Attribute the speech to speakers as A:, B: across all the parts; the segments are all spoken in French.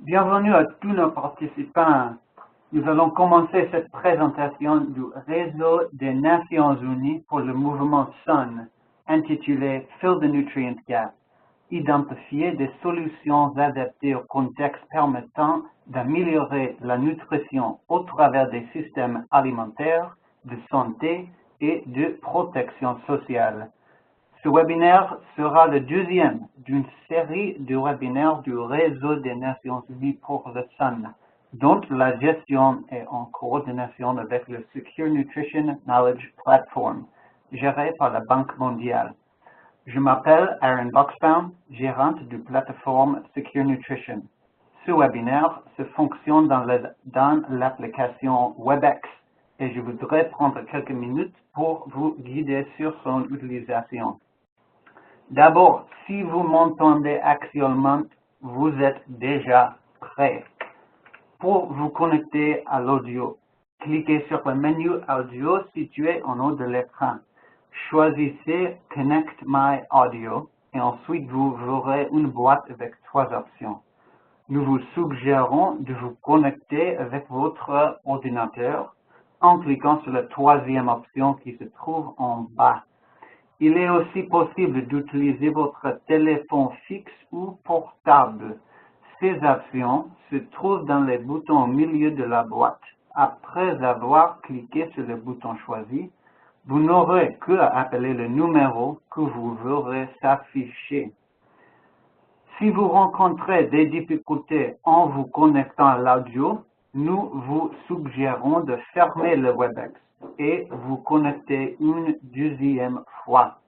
A: Bienvenue à tous nos participants. Nous allons commencer cette présentation du Réseau des Nations Unies pour le mouvement SUN, intitulé Fill the Nutrient Gap, identifier des solutions adaptées au contexte permettant d'améliorer la nutrition au travers des systèmes alimentaires, de santé et de protection sociale. Ce webinaire sera le deuxième d'une série de webinaires du Réseau des Nations Unies pour le SUN, dont la gestion est en coordination avec le Secure Nutrition Knowledge Platform, géré par la Banque mondiale. Je m'appelle Aaron Buxbaum, gérante de plateforme Secure Nutrition. Ce webinaire se fonctionne dans l'application WebEx et je voudrais prendre quelques minutes pour vous guider sur son utilisation. D'abord, si vous m'entendez actuellement, vous êtes déjà prêt. Pour vous connecter à l'audio, cliquez sur le menu audio situé en haut de l'écran. Choisissez Connect My Audio et ensuite vous verrez une boîte avec trois options. Nous vous suggérons de vous connecter avec votre ordinateur en cliquant sur la troisième option qui se trouve en bas. Il est aussi possible d'utiliser votre téléphone fixe ou portable. Ces options se trouvent dans les boutons au milieu de la boîte. Après avoir cliqué sur le bouton choisi, vous n'aurez qu'à appeler le numéro que vous verrez s'afficher. Si vous rencontrez des difficultés en vous connectant à l'audio, nous vous suggérons de fermer le WebEx et vous connecter une deuxième fois.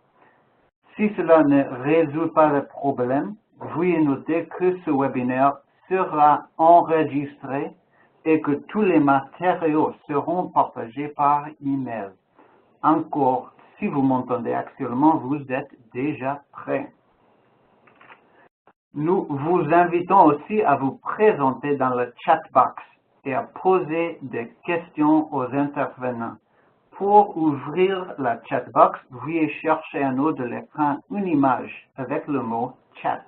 A: Si cela ne résout pas le problème, veuillez noter que ce webinaire sera enregistré et que tous les matériaux seront partagés par email. Encore, si vous m'entendez actuellement, vous êtes déjà prêt. Nous vous invitons aussi à vous présenter dans le chat box et à poser des questions aux intervenants. Pour ouvrir la chat box, veuillez chercher en haut de l'écran une image avec le mot chat.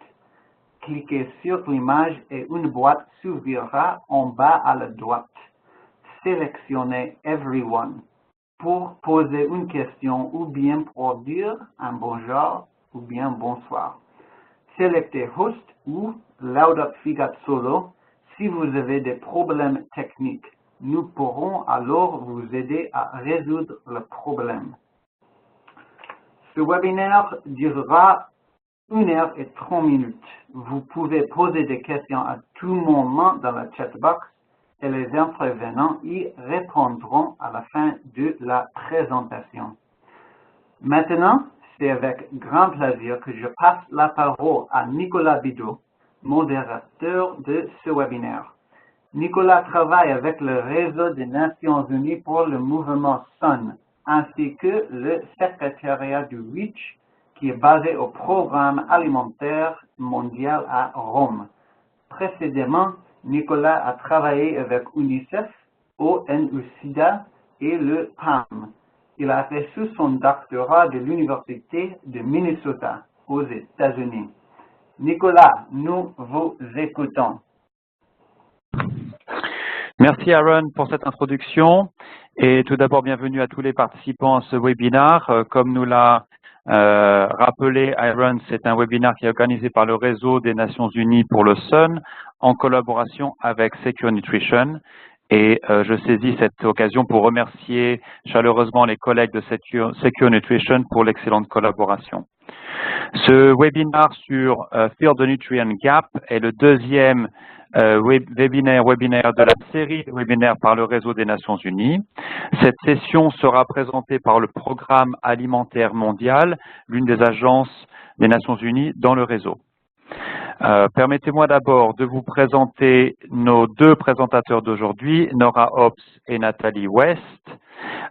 A: Cliquez sur l'image et une boîte s'ouvrira en bas à la droite. Sélectionnez Everyone pour poser une question ou bien pour dire un bonjour ou bien bonsoir. Sélectez Host ou Loud Up Figat Solo si vous avez des problèmes techniques. Nous pourrons alors vous aider à résoudre le problème. Ce webinaire durera 1h30. Vous pouvez poser des questions à tout moment dans la chat box et les intervenants y répondront à la fin de la présentation. Maintenant, c'est avec grand plaisir que je passe la parole à Nicolas Bideau, modérateur de ce webinaire. Nicolas travaille avec le Réseau des Nations Unies pour le mouvement SUN, ainsi que le secrétariat du REACH, qui est basé au Programme alimentaire mondial à Rome. Précédemment, Nicolas a travaillé avec UNICEF, ONU-SIDA et le PAM. Il a reçu son doctorat de l'Université de Minnesota, aux États-Unis. Nicolas, nous vous écoutons.
B: Merci Aaron pour cette introduction et tout d'abord bienvenue à tous les participants à ce webinaire. Comme nous l'a rappelé Aaron, c'est un webinaire qui est organisé par le Réseau des Nations Unies pour le SUN en collaboration avec Secure Nutrition. Et je saisis cette occasion pour remercier chaleureusement les collègues de Secure Nutrition pour l'excellente collaboration. Ce webinaire sur Fill the Nutrient Gap est le deuxième webinaire de la série de webinaires par le Réseau des Nations Unies. Cette session sera présentée par le Programme alimentaire mondial, l'une des agences des Nations Unies dans le réseau. Permettez-moi d'abord de vous présenter nos deux présentateurs d'aujourd'hui, Nora Hobbs et Nathalie West.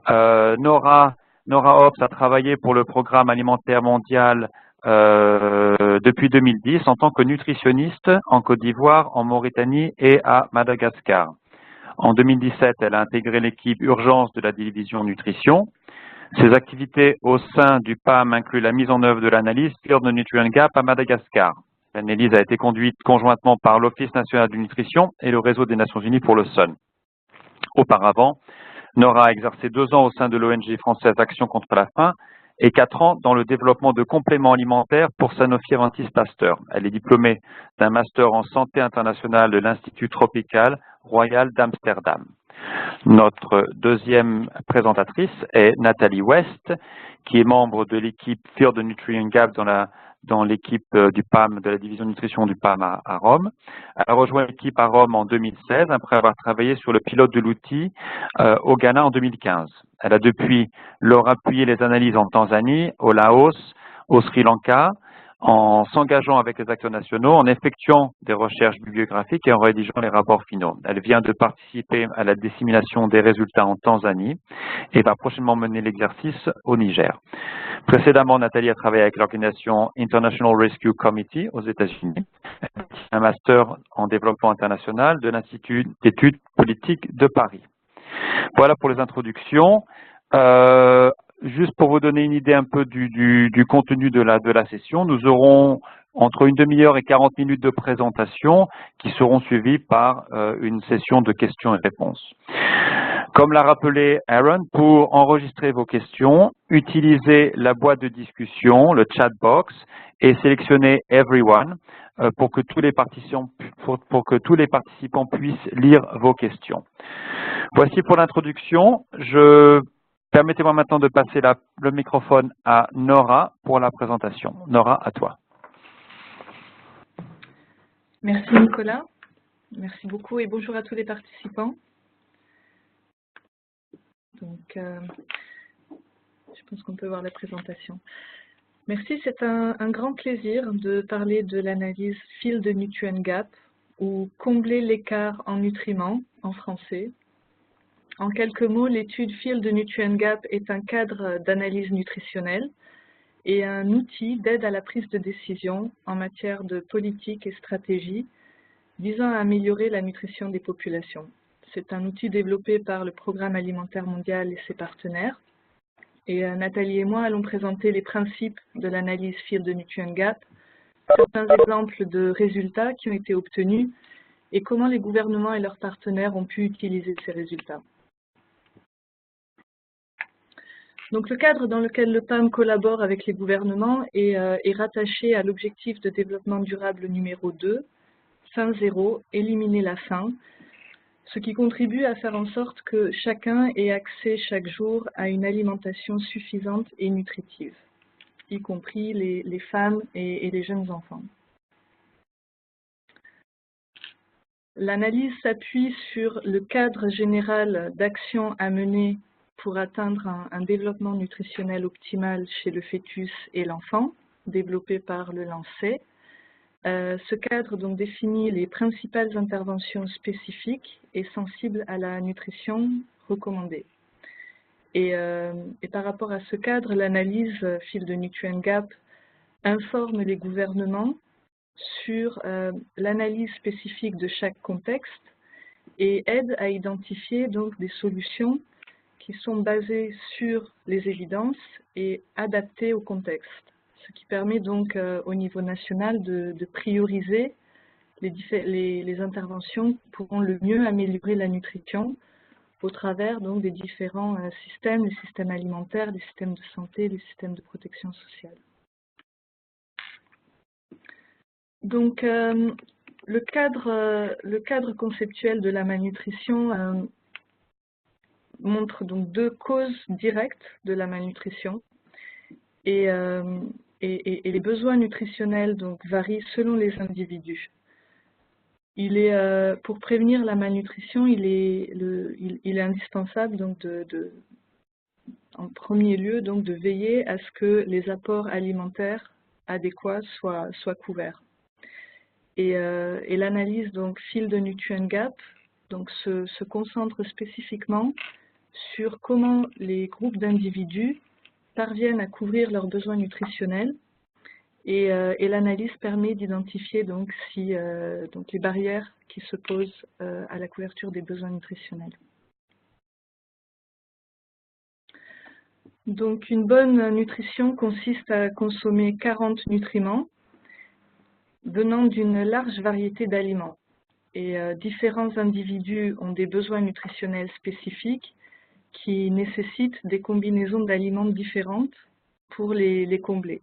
B: Nora Hobbs a travaillé pour le Programme alimentaire mondial depuis 2010 en tant que nutritionniste en Côte d'Ivoire, en Mauritanie et à Madagascar. En 2017, elle a intégré l'équipe urgence de la division nutrition. Ses activités au sein du PAM incluent la mise en œuvre de l'analyse Fill the Nutrient Gap à Madagascar. L'analyse a été conduite conjointement par l'Office national de nutrition et le Réseau des Nations Unies pour le SON. Auparavant, Nora a exercé 2 ans au sein de l'ONG française Action contre la faim et 4 ans dans le développement de compléments alimentaires pour Sanofi Aventis Pasteur. Elle est diplômée d'un master en santé internationale de l'Institut tropical royal d'Amsterdam. Notre deuxième présentatrice est Nathalie West, qui est membre de l'équipe Field Nutrient Gap dans l'équipe du PAM, de la division nutrition du PAM à Rome. Elle a rejoint l'équipe à Rome en 2016, après avoir travaillé sur le pilote de l'outil au Ghana en 2015. Elle a depuis lors appuyé les analyses en Tanzanie, au Laos, au Sri Lanka, en s'engageant avec les acteurs nationaux, en effectuant des recherches bibliographiques et en rédigeant les rapports finaux. Elle vient de participer à la dissémination des résultats en Tanzanie et va prochainement mener l'exercice au Niger. Précédemment, Nathalie a travaillé avec l'organisation International Rescue Committee aux États-Unis, un master en développement international de l'Institut d'études politiques de Paris. Voilà pour les introductions. Juste pour vous donner une idée un peu du contenu de la session, nous aurons entre une demi-heure et 40 minutes de présentation qui seront suivies par une session de questions et réponses. Comme l'a rappelé Aaron, pour enregistrer vos questions, utilisez la boîte de discussion, le chat box, et sélectionnez Everyone pour que tous les participants puissent lire vos questions. Voici pour l'introduction. Permettez-moi maintenant de passer le microphone à Nora pour la présentation. Nora, à toi.
C: Merci Nicolas. Merci beaucoup et bonjour à tous les participants. Donc, je pense qu'on peut voir la présentation. Merci, c'est un grand plaisir de parler de l'analyse Field Nutrient Gap ou combler l'écart en nutriments en français. En quelques mots, l'étude Field Nutrient Gap est un cadre d'analyse nutritionnelle et un outil d'aide à la prise de décision en matière de politique et stratégie visant à améliorer la nutrition des populations. C'est un outil développé par le Programme alimentaire mondial et ses partenaires. Et Nathalie et moi allons présenter les principes de l'analyse Field Nutrient Gap, certains exemples de résultats qui ont été obtenus et comment les gouvernements et leurs partenaires ont pu utiliser ces résultats. Donc, le cadre dans lequel le PAM collabore avec les gouvernements est rattaché à l'objectif de développement durable numéro 2, faim zéro, éliminer la faim, ce qui contribue à faire en sorte que chacun ait accès chaque jour à une alimentation suffisante et nutritive, y compris les femmes et les jeunes enfants. L'analyse s'appuie sur le cadre général d'action à mener pour atteindre un développement nutritionnel optimal chez le fœtus et l'enfant, développé par le Lancet. Ce cadre donc définit les principales interventions spécifiques et sensibles à la nutrition recommandée. Et par rapport à ce cadre, l'analyse Field Nutrient Gap informe les gouvernements sur l'analyse spécifique de chaque contexte et aide à identifier donc des solutions qui sont basées sur les évidences et adaptées au contexte, ce qui permet donc au niveau national de prioriser les interventions qui pourront le mieux améliorer la nutrition au travers donc des différents systèmes, les systèmes alimentaires, les systèmes de santé, les systèmes de protection sociale. Donc, le cadre conceptuel de la malnutrition montre donc 2 causes directes de la malnutrition et les besoins nutritionnels donc varient selon les individus. Pour prévenir la malnutrition, il est indispensable donc en premier lieu donc de veiller à ce que les apports alimentaires adéquats soient couverts. Et l'analyse donc Field Nutrient Gap donc se concentre spécifiquement sur comment les groupes d'individus parviennent à couvrir leurs besoins nutritionnels et l'analyse permet d'identifier donc les barrières qui se posent à la couverture des besoins nutritionnels. Donc une bonne nutrition consiste à consommer 40 nutriments venant d'une large variété d'aliments. Et différents individus ont des besoins nutritionnels spécifiques qui nécessitent des combinaisons d'aliments différentes pour les combler.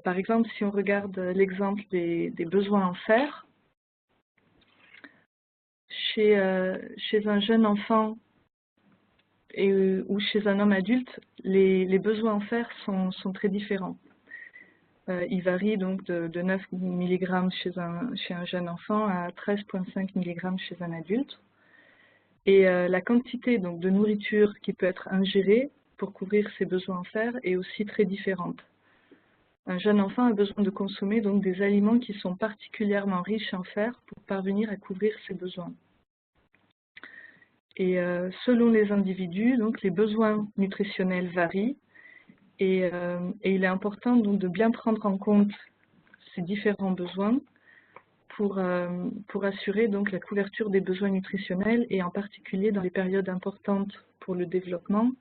C: Par exemple, si on regarde l'exemple des besoins en fer, chez un jeune enfant ou chez un homme adulte, les besoins en fer sont très différents. Ils varient donc de 9 mg chez un jeune enfant à 13,5 mg chez un adulte. Et la quantité donc, de nourriture qui peut être ingérée pour couvrir ses besoins en fer est aussi très différente. Un jeune enfant a besoin de consommer donc, des aliments qui sont particulièrement riches en fer pour parvenir à couvrir ses besoins. Et selon les individus, donc, les besoins nutritionnels varient et il est important donc, de bien prendre en compte ces différents besoins pour assurer donc, la couverture des besoins nutritionnels et en particulier dans les périodes importantes pour le développement,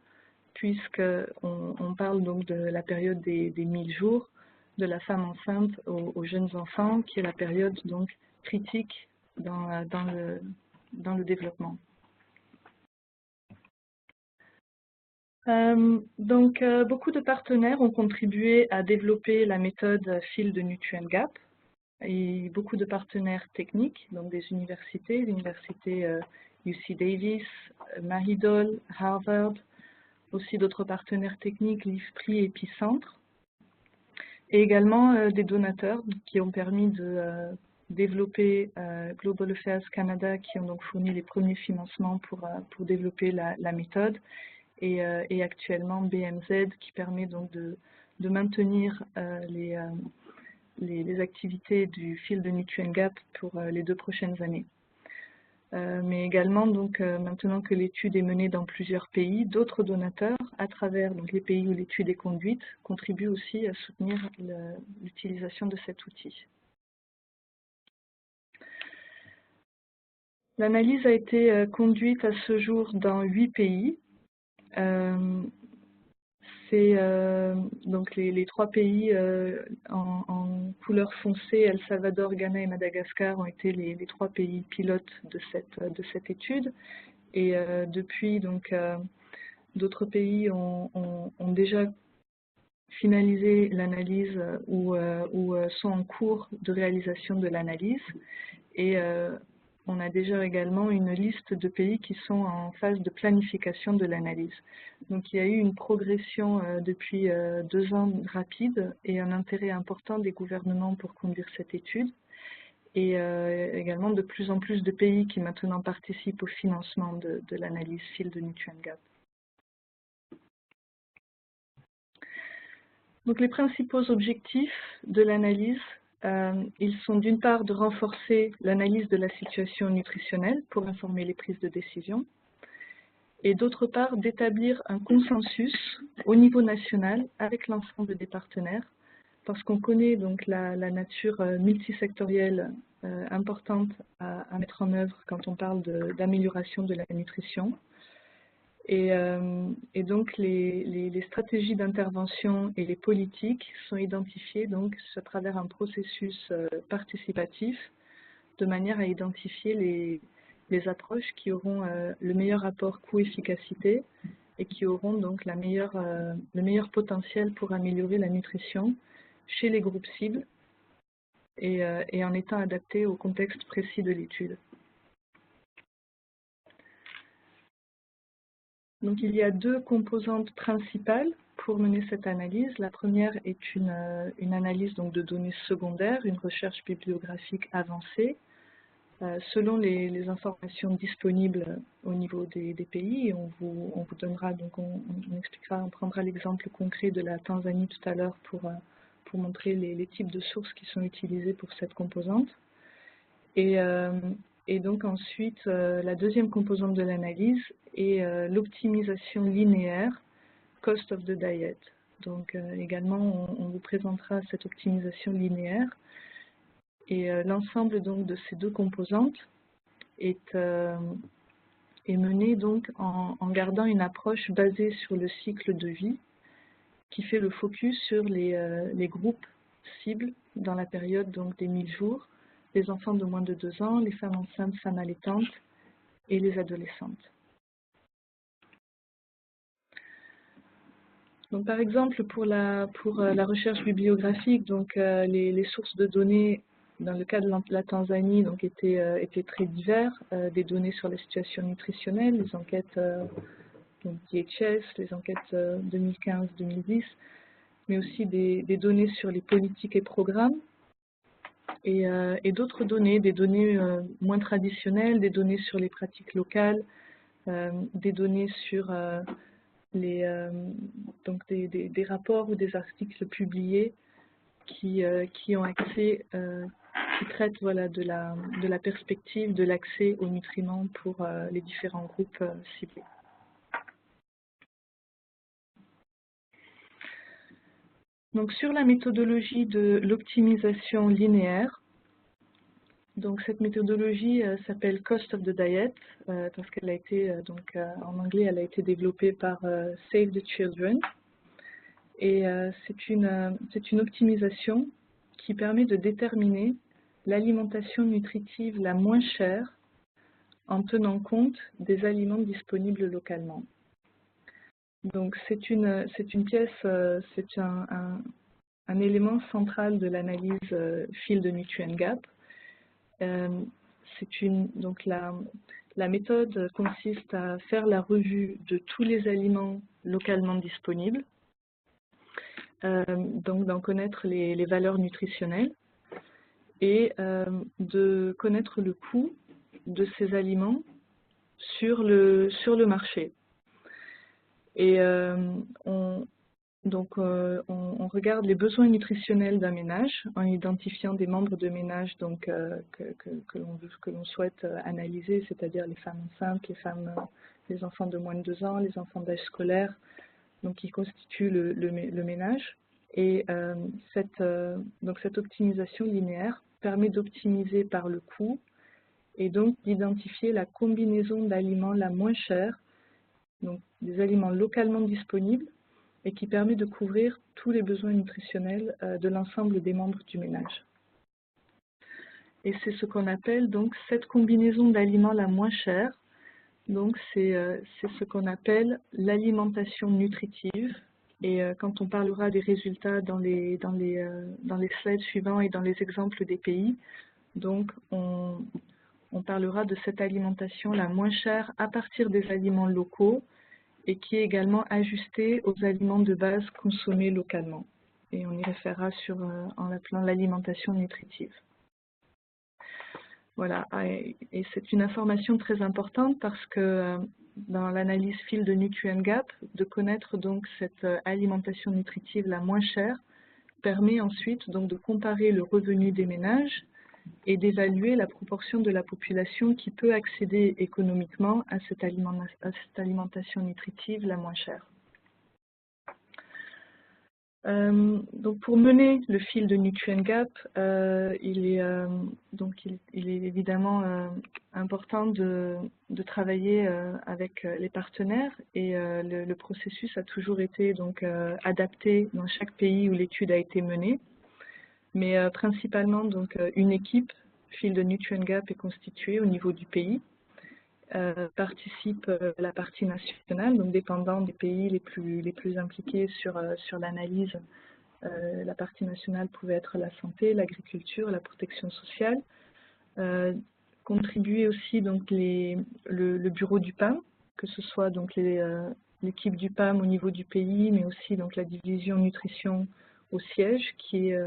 C: puisqu'on parle donc de la période des 1000 jours, de la femme enceinte aux jeunes enfants, qui est la période donc critique dans le développement. Beaucoup de partenaires ont contribué à développer la méthode Field Nutrient Gap, et beaucoup de partenaires techniques, donc des universités, l'université UC Davis, Mahidol, Harvard, aussi d'autres partenaires techniques, l'IFPRI et Epicentre, et également des donateurs qui ont permis de développer Global Affairs Canada, qui ont donc fourni les premiers financements pour développer la méthode, et actuellement BMZ qui permet donc de maintenir les activités du Field Nutrient Gap pour les 2 prochaines années. Mais également, donc, maintenant que l'étude est menée dans plusieurs pays, d'autres donateurs, à travers donc, les pays où l'étude est conduite, contribuent aussi à soutenir l'utilisation de cet outil. L'analyse a été conduite à ce jour dans 8 pays. C'est donc les 3 pays en couleur foncée, El Salvador, Ghana et Madagascar, ont été les 3 pays pilotes de cette étude. Et depuis, donc, d'autres pays ont déjà finalisé l'analyse ou sont en cours de réalisation de l'analyse. Et on a déjà également une liste de pays qui sont en phase de planification de l'analyse. Donc il y a eu une progression depuis 2 ans rapide et un intérêt important des gouvernements pour conduire cette étude. Et également de plus en plus de pays qui maintenant participent au financement de l'analyse Field Nutrient Gap. Donc les principaux objectifs de l'analyse, ils sont d'une part de renforcer l'analyse de la situation nutritionnelle pour informer les prises de décision, et d'autre part d'établir un consensus au niveau national avec l'ensemble des partenaires, parce qu'on connaît donc la nature multisectorielle importante à mettre en œuvre quand on parle d'amélioration de la nutrition. Et donc les stratégies d'intervention et les politiques sont identifiées donc à travers un processus participatif de manière à identifier les approches qui auront le meilleur rapport coût-efficacité et qui auront donc le meilleur potentiel pour améliorer la nutrition chez les groupes cibles et en étant adaptés au contexte précis de l'étude. Donc il y a 2 composantes principales pour mener cette analyse. La première est une analyse donc, de données secondaires, une recherche bibliographique avancée, selon les informations disponibles au niveau des pays. Et on vous donnera, donc on expliquera, on prendra l'exemple concret de la Tanzanie tout à l'heure pour montrer les types de sources qui sont utilisées pour cette composante. Et donc ensuite, la deuxième composante de l'analyse est l'optimisation linéaire, cost of the diet. Donc également, on vous présentera cette optimisation linéaire. Et l'ensemble donc de ces 2 composantes est mené donc en gardant une approche basée sur le cycle de vie qui fait le focus sur les groupes cibles dans la période donc, des 1000 jours, les enfants de moins de 2 ans, les femmes enceintes, femmes allaitantes et les adolescentes. Donc, par exemple, pour la recherche bibliographique, donc, les sources de données dans le cas de la Tanzanie donc, étaient très divers, des données sur la situation nutritionnelle, les enquêtes donc DHS, les enquêtes 2015-2010, mais aussi des données sur les politiques et programmes, et d'autres données, des données moins traditionnelles, des données sur les pratiques locales, des données sur donc des rapports ou des articles publiés qui ont accès, qui traitent voilà, de la perspective de l'accès aux nutriments pour les différents groupes ciblés. Donc sur la méthodologie de l'optimisation linéaire, donc cette méthodologie s'appelle Cost of the Diet parce qu'elle a été, en anglais, elle a été développée par Save the Children. Et c'est une optimisation qui permet de déterminer l'alimentation nutritive la moins chère en tenant compte des aliments disponibles localement. Donc c'est une pièce, c'est un élément central de l'analyse Field Nutrient Gap. Donc la méthode consiste à faire la revue de tous les aliments localement disponibles, donc d'en connaître les valeurs nutritionnelles et de connaître le coût de ces aliments sur le marché. Et on regarde les besoins nutritionnels d'un ménage en identifiant des membres de ménage donc, que l'on souhaite analyser, c'est-à-dire les femmes enceintes, les enfants de moins de 2 ans, les enfants d'âge scolaire, donc qui constituent le ménage. Et donc cette optimisation linéaire permet d'optimiser par le coût et donc d'identifier la combinaison d'aliments la moins chère, donc des aliments localement disponibles, et qui permet de couvrir tous les besoins nutritionnels de l'ensemble des membres du ménage. Et c'est ce qu'on appelle donc cette combinaison d'aliments la moins chère. Donc c'est ce qu'on appelle l'alimentation nutritive. Et quand on parlera des résultats dans les slides suivants et dans les exemples des pays, donc on parlera de cette alimentation la moins chère à partir des aliments locaux, et qui est également ajusté aux aliments de base consommés localement. Et on y référera en l'appelant l'alimentation nutritive. Voilà, et c'est une information très importante parce que dans l'analyse Field Nutrient Gap, de connaître donc cette alimentation nutritive la moins chère permet ensuite donc de comparer le revenu des ménages et d'évaluer la proportion de la population qui peut accéder économiquement à cette alimentation nutritive la moins chère. Donc pour mener le Field Nutrient Gap, il est évidemment important de travailler avec les partenaires, et le processus a toujours été donc adapté dans chaque pays où l'étude a été menée. Mais principalement, donc, une équipe Field Nutrient Gap est constituée au niveau du pays. Participe la partie nationale, donc dépendant des pays les plus impliqués sur l'analyse. La partie nationale pouvait être la santé, l'agriculture, la protection sociale. Contribuer aussi donc le bureau du PAM, que ce soit donc l'équipe du PAM au niveau du pays, mais aussi donc la division nutrition au siège, qui est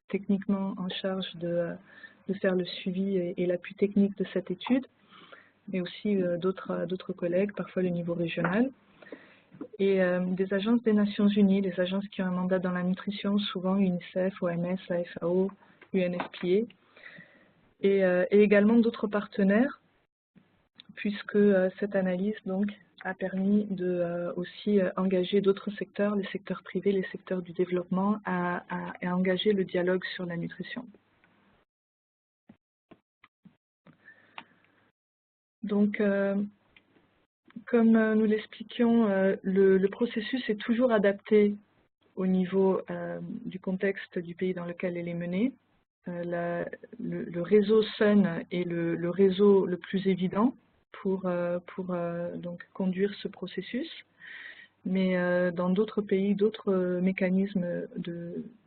C: techniquement en charge de faire le suivi et l'appui technique de cette étude, mais aussi d'autres collègues, parfois le niveau régional, et des agences des Nations Unies, les agences qui ont un mandat dans la nutrition, souvent UNICEF, OMS, la FAO, UNFPA, et également d'autres partenaires, puisque cette analyse donc a permis de aussi engager d'autres secteurs, les secteurs privés, les secteurs du développement, à engager le dialogue sur la nutrition. Donc, comme nous l'expliquions, le processus est toujours adapté au niveau du contexte du pays dans lequel elle est menée. Le réseau Sun est le réseau le plus évident pour donc conduire ce processus. Mais dans d'autres pays, d'autres mécanismes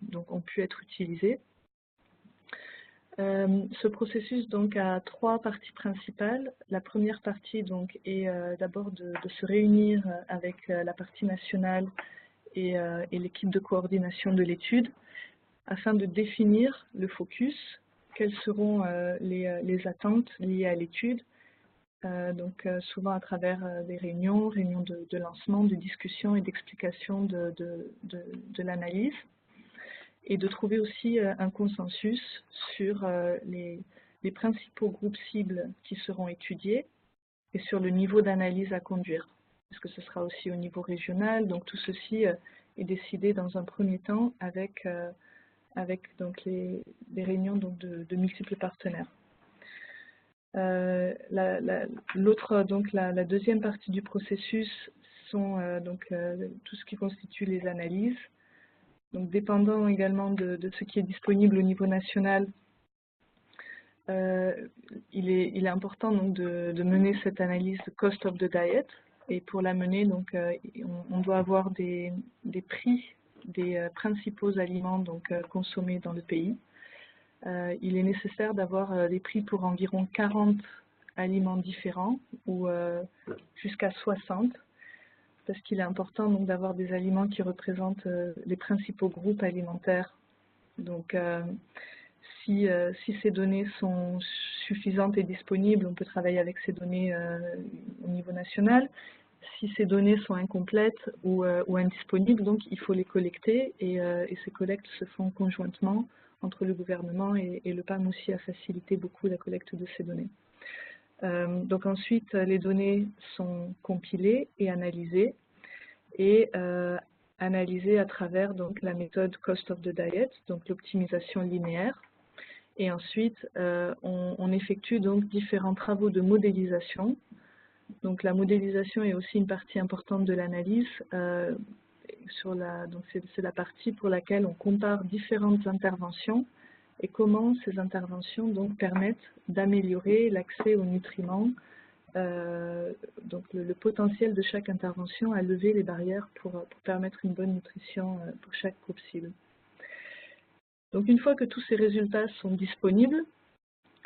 C: donc, ont pu être utilisés. Ce processus donc a trois parties principales. La première partie donc est d'abord de se réunir avec la partie nationale et l'équipe de coordination de l'étude afin de définir le focus, quelles seront les attentes liées à l'étude, donc souvent à travers des réunions de lancement, de discussion et d'explication de l'analyse, et de trouver aussi un consensus sur les principaux groupes cibles qui seront étudiés et sur le niveau d'analyse à conduire. Parce que ce sera aussi au niveau régional, donc tout ceci est décidé dans un premier temps avec donc les réunions donc de multiples partenaires. La deuxième partie du processus sont tout ce qui constitue les analyses. Donc, dépendant également de ce qui est disponible au niveau national, il est important donc, de mener cette analyse de cost of the diet. Et pour la mener, donc, on doit avoir des prix des principaux aliments donc, consommés dans le pays. Il est nécessaire d'avoir des prix pour environ 40 aliments différents ou jusqu'à 60. Parce qu'il est important donc d'avoir des aliments qui représentent les principaux groupes alimentaires. Donc, si ces données sont suffisantes et disponibles, on peut travailler avec ces données au niveau national. Si ces données sont incomplètes ou indisponibles, donc il faut les collecter et ces collectes se font conjointement entre le gouvernement et le PAM aussi a facilité beaucoup la collecte de ces données. Donc ensuite, les données sont compilées et analysées à travers donc, la méthode Cost of the Diet, donc l'optimisation linéaire. Et ensuite, on effectue donc différents travaux de modélisation. Donc la modélisation est aussi une partie importante de l'analyse. Donc c'est la partie pour laquelle on compare différentes interventions et comment ces interventions donc, permettent d'améliorer l'accès aux nutriments, donc le potentiel de chaque intervention à lever les barrières pour permettre une bonne nutrition pour chaque groupe cible. Donc une fois que tous ces résultats sont disponibles,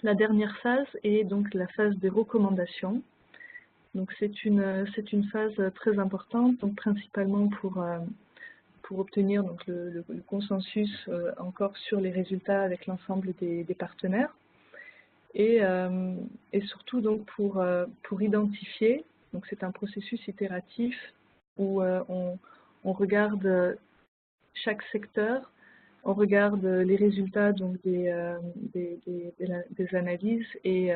C: la dernière phase est donc la phase des recommandations. Donc c'est une phase très importante, donc principalement pour obtenir donc, le consensus encore sur les résultats avec l'ensemble des partenaires. Et surtout donc pour identifier, donc c'est un processus itératif où on regarde chaque secteur, on regarde les résultats donc des analyses et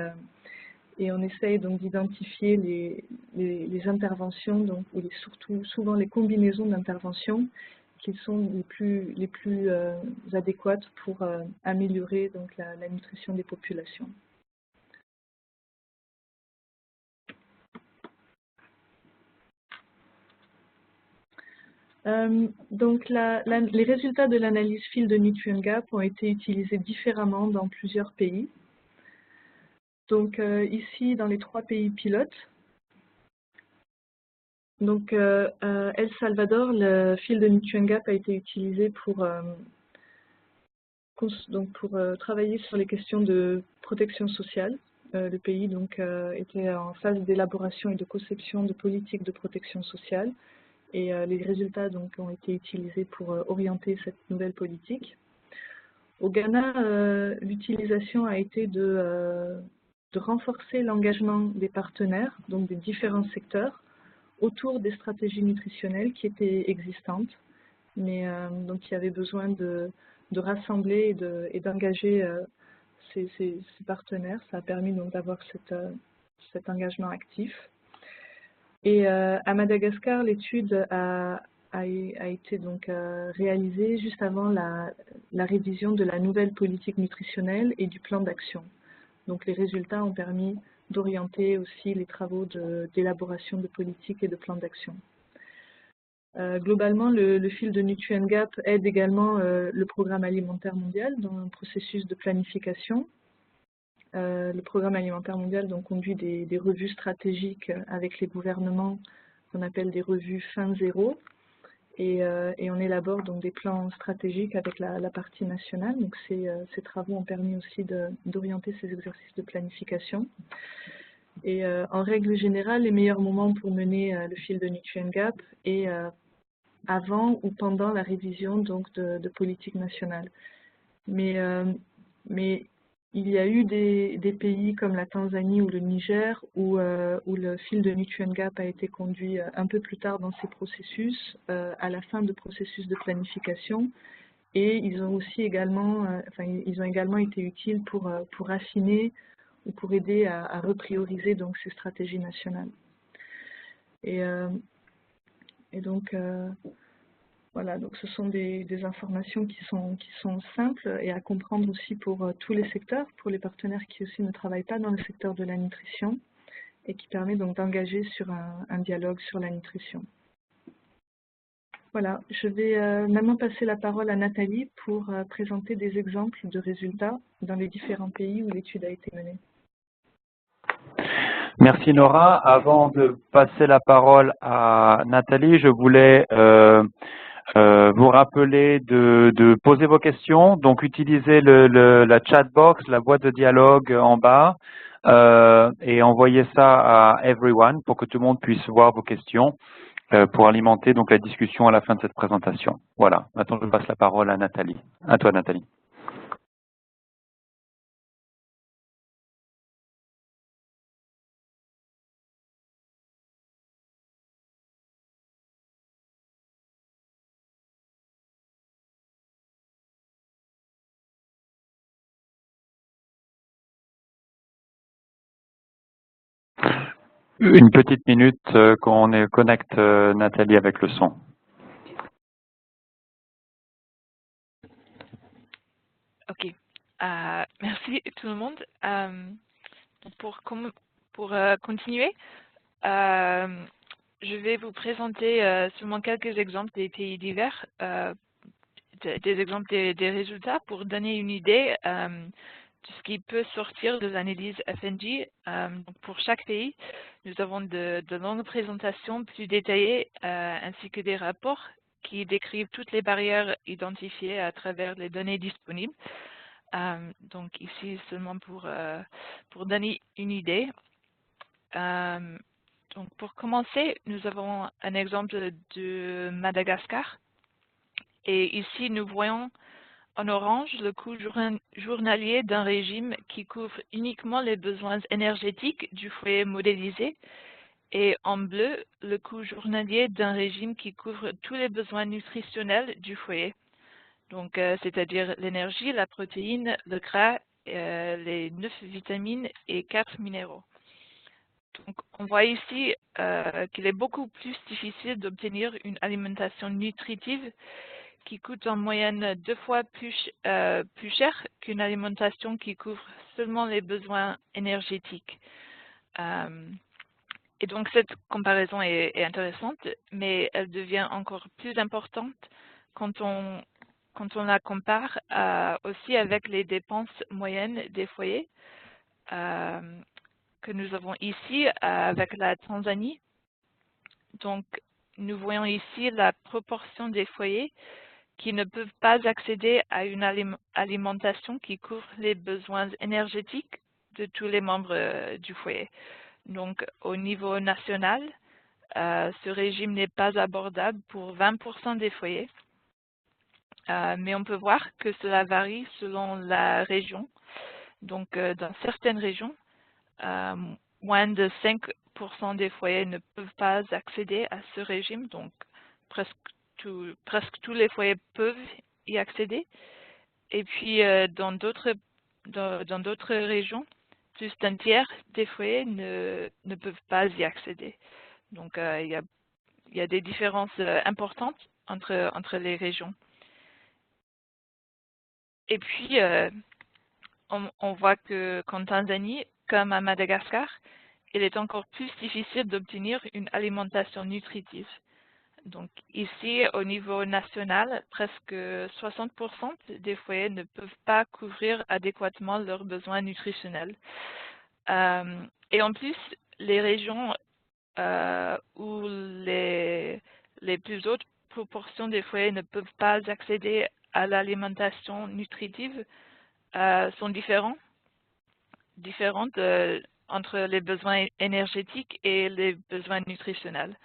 C: on essaye donc d'identifier les interventions donc, ou souvent les combinaisons d'interventions qui sont les plus adéquates pour améliorer donc la nutrition des populations. Donc les résultats de l'analyse Field Nutrient Gap ont été utilisés différemment dans plusieurs pays. Donc ici, dans les 3 pays pilotes, donc El Salvador, le Field Nutrient Gap a été utilisé pour travailler sur les questions de protection sociale. Le pays donc, était en phase d'élaboration et de conception de politiques de protection sociale. Et les résultats donc, ont été utilisés pour orienter cette nouvelle politique. Au Ghana, l'utilisation a été de renforcer l'engagement des partenaires, donc des différents secteurs, autour des stratégies nutritionnelles qui étaient existantes. Mais donc il y avait besoin de rassembler et d'engager ces partenaires. Ça a permis donc d'avoir cet engagement actif. Et à Madagascar, l'étude a été donc réalisée juste avant la révision de la nouvelle politique nutritionnelle et du plan d'action. Donc les résultats ont permis d'orienter aussi les travaux d'élaboration de politiques et de plans d'action. Globalement, le Field Nutrient Gap aide également le Programme alimentaire mondial dans un processus de planification. Le Programme alimentaire mondial donc, conduit des revues stratégiques avec les gouvernements qu'on appelle des revues fin zéro. Et on élabore donc des plans stratégiques avec la partie nationale. Donc ces travaux ont permis aussi d'orienter ces exercices de planification. Et en règle générale, les meilleurs moments pour mener le Field Nutrient Gap est avant ou pendant la révision donc de politique nationale. Mais il y a eu des pays comme la Tanzanie ou le Niger où le Field Nutrient Gap a été conduit un peu plus tard dans ces processus, à la fin de processus de planification, et ils ont aussi également, ils ont également été utiles pour affiner ou pour aider à reprioriser donc ces stratégies nationales. Et donc voilà, donc ce sont des informations qui sont simples et à comprendre aussi pour tous les secteurs, pour les partenaires qui aussi ne travaillent pas dans le secteur de la nutrition, et qui permet donc d'engager sur un dialogue sur la nutrition. Voilà, je vais maintenant passer la parole à Nathalie pour présenter des exemples de résultats dans les différents pays où l'étude a été menée.
B: Merci Nora. Avant de passer la parole à Nathalie, je voulais vous rappeler de poser vos questions. Donc utilisez la chat box, la boîte de dialogue en bas, et envoyez ça à everyone pour que tout le monde puisse voir vos questions pour alimenter donc la discussion à la fin de cette présentation. Voilà. Maintenant, je passe la parole à Nathalie. À toi, Nathalie. Une petite minute qu'on connecte Nathalie avec le son.
D: Ok. Merci tout le monde. Pour continuer, je vais vous présenter seulement quelques exemples des pays divers, des exemples des résultats pour donner une idée de ce qui peut sortir de l'analyse FNG. Donc pour chaque pays, nous avons de longues présentations plus détaillées ainsi que des rapports qui décrivent toutes les barrières identifiées à travers les données disponibles. Donc ici seulement pour donner une idée. Donc pour commencer, nous avons un exemple de Madagascar. Et ici, nous voyons en orange le coût journalier d'un régime qui couvre uniquement les besoins énergétiques du foyer modélisé. Et en bleu, le coût journalier d'un régime qui couvre tous les besoins nutritionnels du foyer. Donc, c'est-à-dire l'énergie, la protéine, le gras, les 9 vitamines et 4 minéraux. Donc, on voit ici qu'il est beaucoup plus difficile d'obtenir une alimentation nutritive qui coûte en moyenne 2 fois plus cher qu'une alimentation qui couvre seulement les besoins énergétiques. Et donc, cette comparaison est intéressante, mais elle devient encore plus importante quand on la compare aussi avec les dépenses moyennes des foyers que nous avons ici avec la Tanzanie. Donc, nous voyons ici la proportion des foyers qui ne peuvent pas accéder à une alimentation qui couvre les besoins énergétiques de tous les membres du foyer. Donc, au niveau national, ce régime n'est pas abordable pour 20% des foyers. Mais on peut voir que cela varie selon la région. Donc, dans certaines régions, moins de 5% des foyers ne peuvent pas accéder à ce régime. Donc, presque tous les foyers peuvent y accéder. Et puis, dans d'autres régions, plus d'un tiers des foyers ne peuvent pas y accéder. Donc, il y a des différences importantes entre les régions. Et puis, on voit qu'en Tanzanie, comme à Madagascar, il est encore plus difficile d'obtenir une alimentation nutritive. Donc ici, au niveau national, presque 60% des foyers ne peuvent pas couvrir adéquatement leurs besoins nutritionnels. Et en plus, les régions où les plus hautes proportions des foyers ne peuvent pas accéder à l'alimentation nutritive sont différentes entre les besoins énergétiques et les besoins nutritionnels.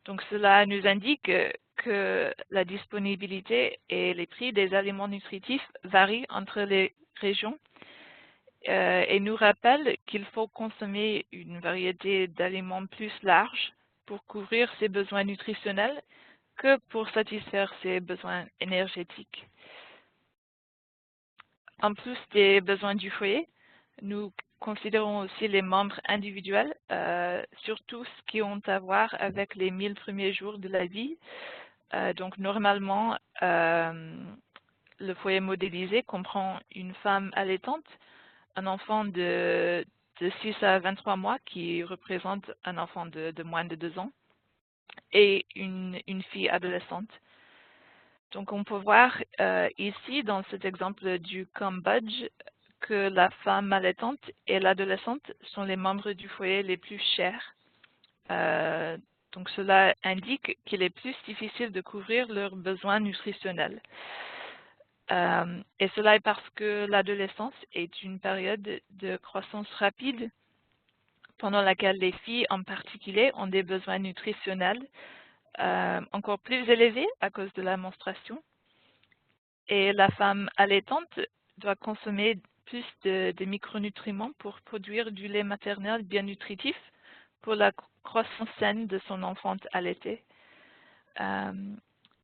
D: Donc cela nous indique que la disponibilité et les prix des aliments nutritifs varient entre les régions et nous rappelle qu'il faut consommer une variété d'aliments plus large pour couvrir ses besoins nutritionnels que pour satisfaire ses besoins énergétiques. En plus des besoins du foyer, nous considérons aussi les membres individuels, surtout ce qui ont à voir avec les 1000 premiers jours de la vie. Donc normalement, le foyer modélisé comprend une femme allaitante, un enfant de 6 à 23 mois qui représente un enfant de moins de 2 ans et une fille adolescente. Donc on peut voir ici dans cet exemple du Cambodge que la femme allaitante et l'adolescente sont les membres du foyer les plus chers. Donc cela indique qu'il est plus difficile de couvrir leurs besoins nutritionnels. Et cela est parce que l'adolescence est une période de croissance rapide pendant laquelle les filles en particulier ont des besoins nutritionnels encore plus élevés à cause de la menstruation. Et la femme allaitante doit consommer plus de micronutriments pour produire du lait maternel bien nutritif pour la croissance saine de son enfant allaité.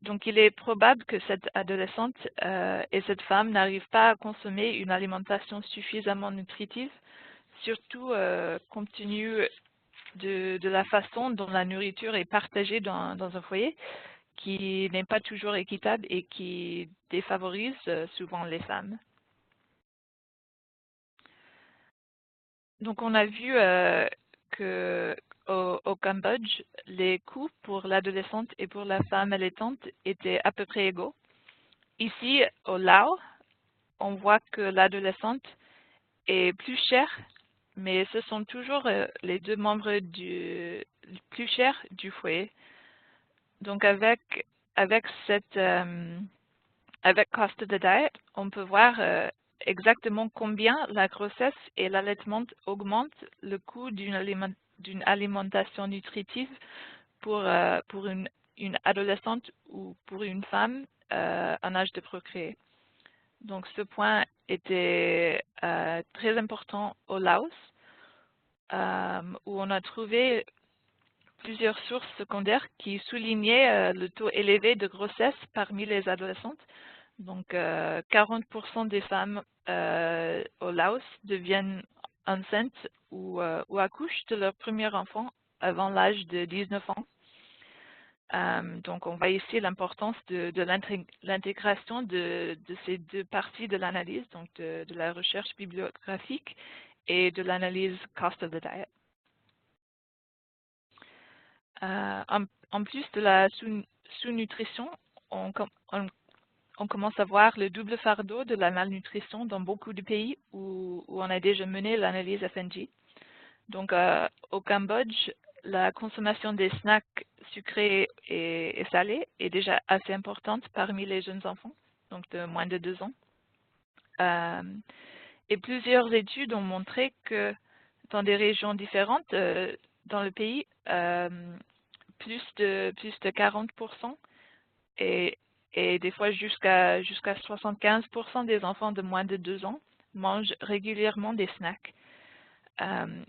D: Donc, il est probable que cette adolescente et cette femme n'arrivent pas à consommer une alimentation suffisamment nutritive, surtout compte tenu de la façon dont la nourriture est partagée dans un foyer, qui n'est pas toujours équitable et qui défavorise souvent les femmes. Donc, on a vu que au Cambodge, les coûts pour l'adolescente et pour la femme allaitante étaient à peu près égaux. Ici, au Laos, on voit que l'adolescente est plus chère, mais ce sont toujours les deux membres plus chers du foyer. Donc, avec Cost of the Diet, on peut voir exactement combien la grossesse et l'allaitement augmentent le coût d'une alimentation nutritive pour une adolescente ou pour une femme en âge de procréer. Donc ce point était très important au Laos, où on a trouvé plusieurs sources secondaires qui soulignaient le taux élevé de grossesse parmi les adolescentes. Donc 40% des femmes au Laos deviennent enceintes ou accouchent de leur premier enfant avant l'âge de 19 ans. Donc on voit ici l'importance de l'intégration de ces deux parties de l'analyse, donc de la recherche bibliographique et de l'analyse Cost of the Diet. En plus de la sous-nutrition, on commence à voir le double fardeau de la malnutrition dans beaucoup de pays où on a déjà mené l'analyse FNG. Donc, au Cambodge, la consommation des snacks sucrés et salés est déjà assez importante parmi les jeunes enfants, donc de moins de 2 ans. Et plusieurs études ont montré que dans des régions différentes dans le pays, plus de 40% et des fois jusqu'à 75% des enfants de moins de 2 ans mangent régulièrement des snacks.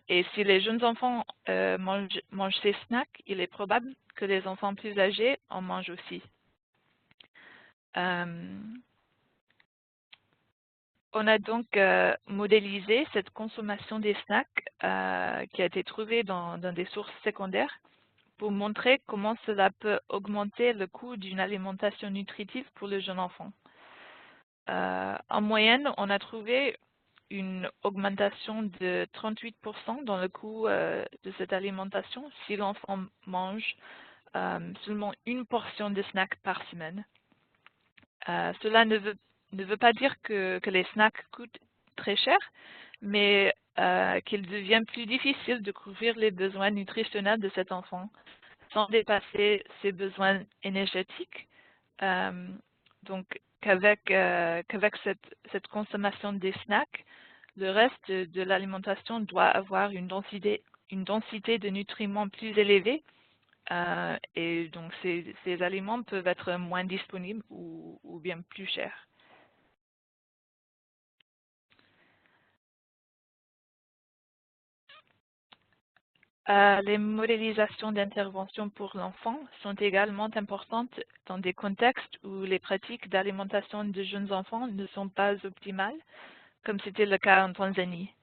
D: Et si les jeunes enfants mangent ces snacks, il est probable que les enfants plus âgés en mangent aussi. On a donc modélisé cette consommation des snacks qui a été trouvée dans des sources secondaires pour montrer comment cela peut augmenter le coût d'une alimentation nutritive pour le jeune enfant. En moyenne, on a trouvé une augmentation de 38% dans le coût de cette alimentation si l'enfant mange seulement une portion de snack par semaine. Cela ne veut pas dire que les snacks coûtent très cher, mais qu'il devient plus difficile de couvrir les besoins nutritionnels de cet enfant sans dépasser ses besoins énergétiques. Donc, qu'avec cette consommation des snacks, le reste de l'alimentation doit avoir une densité de nutriments plus élevée. Et donc, ces aliments peuvent être moins disponibles ou bien plus chers. Les modélisations d'intervention pour l'enfant sont également importantes dans des contextes où les pratiques d'alimentation de jeunes enfants ne sont pas optimales, comme c'était le cas en Tanzanie.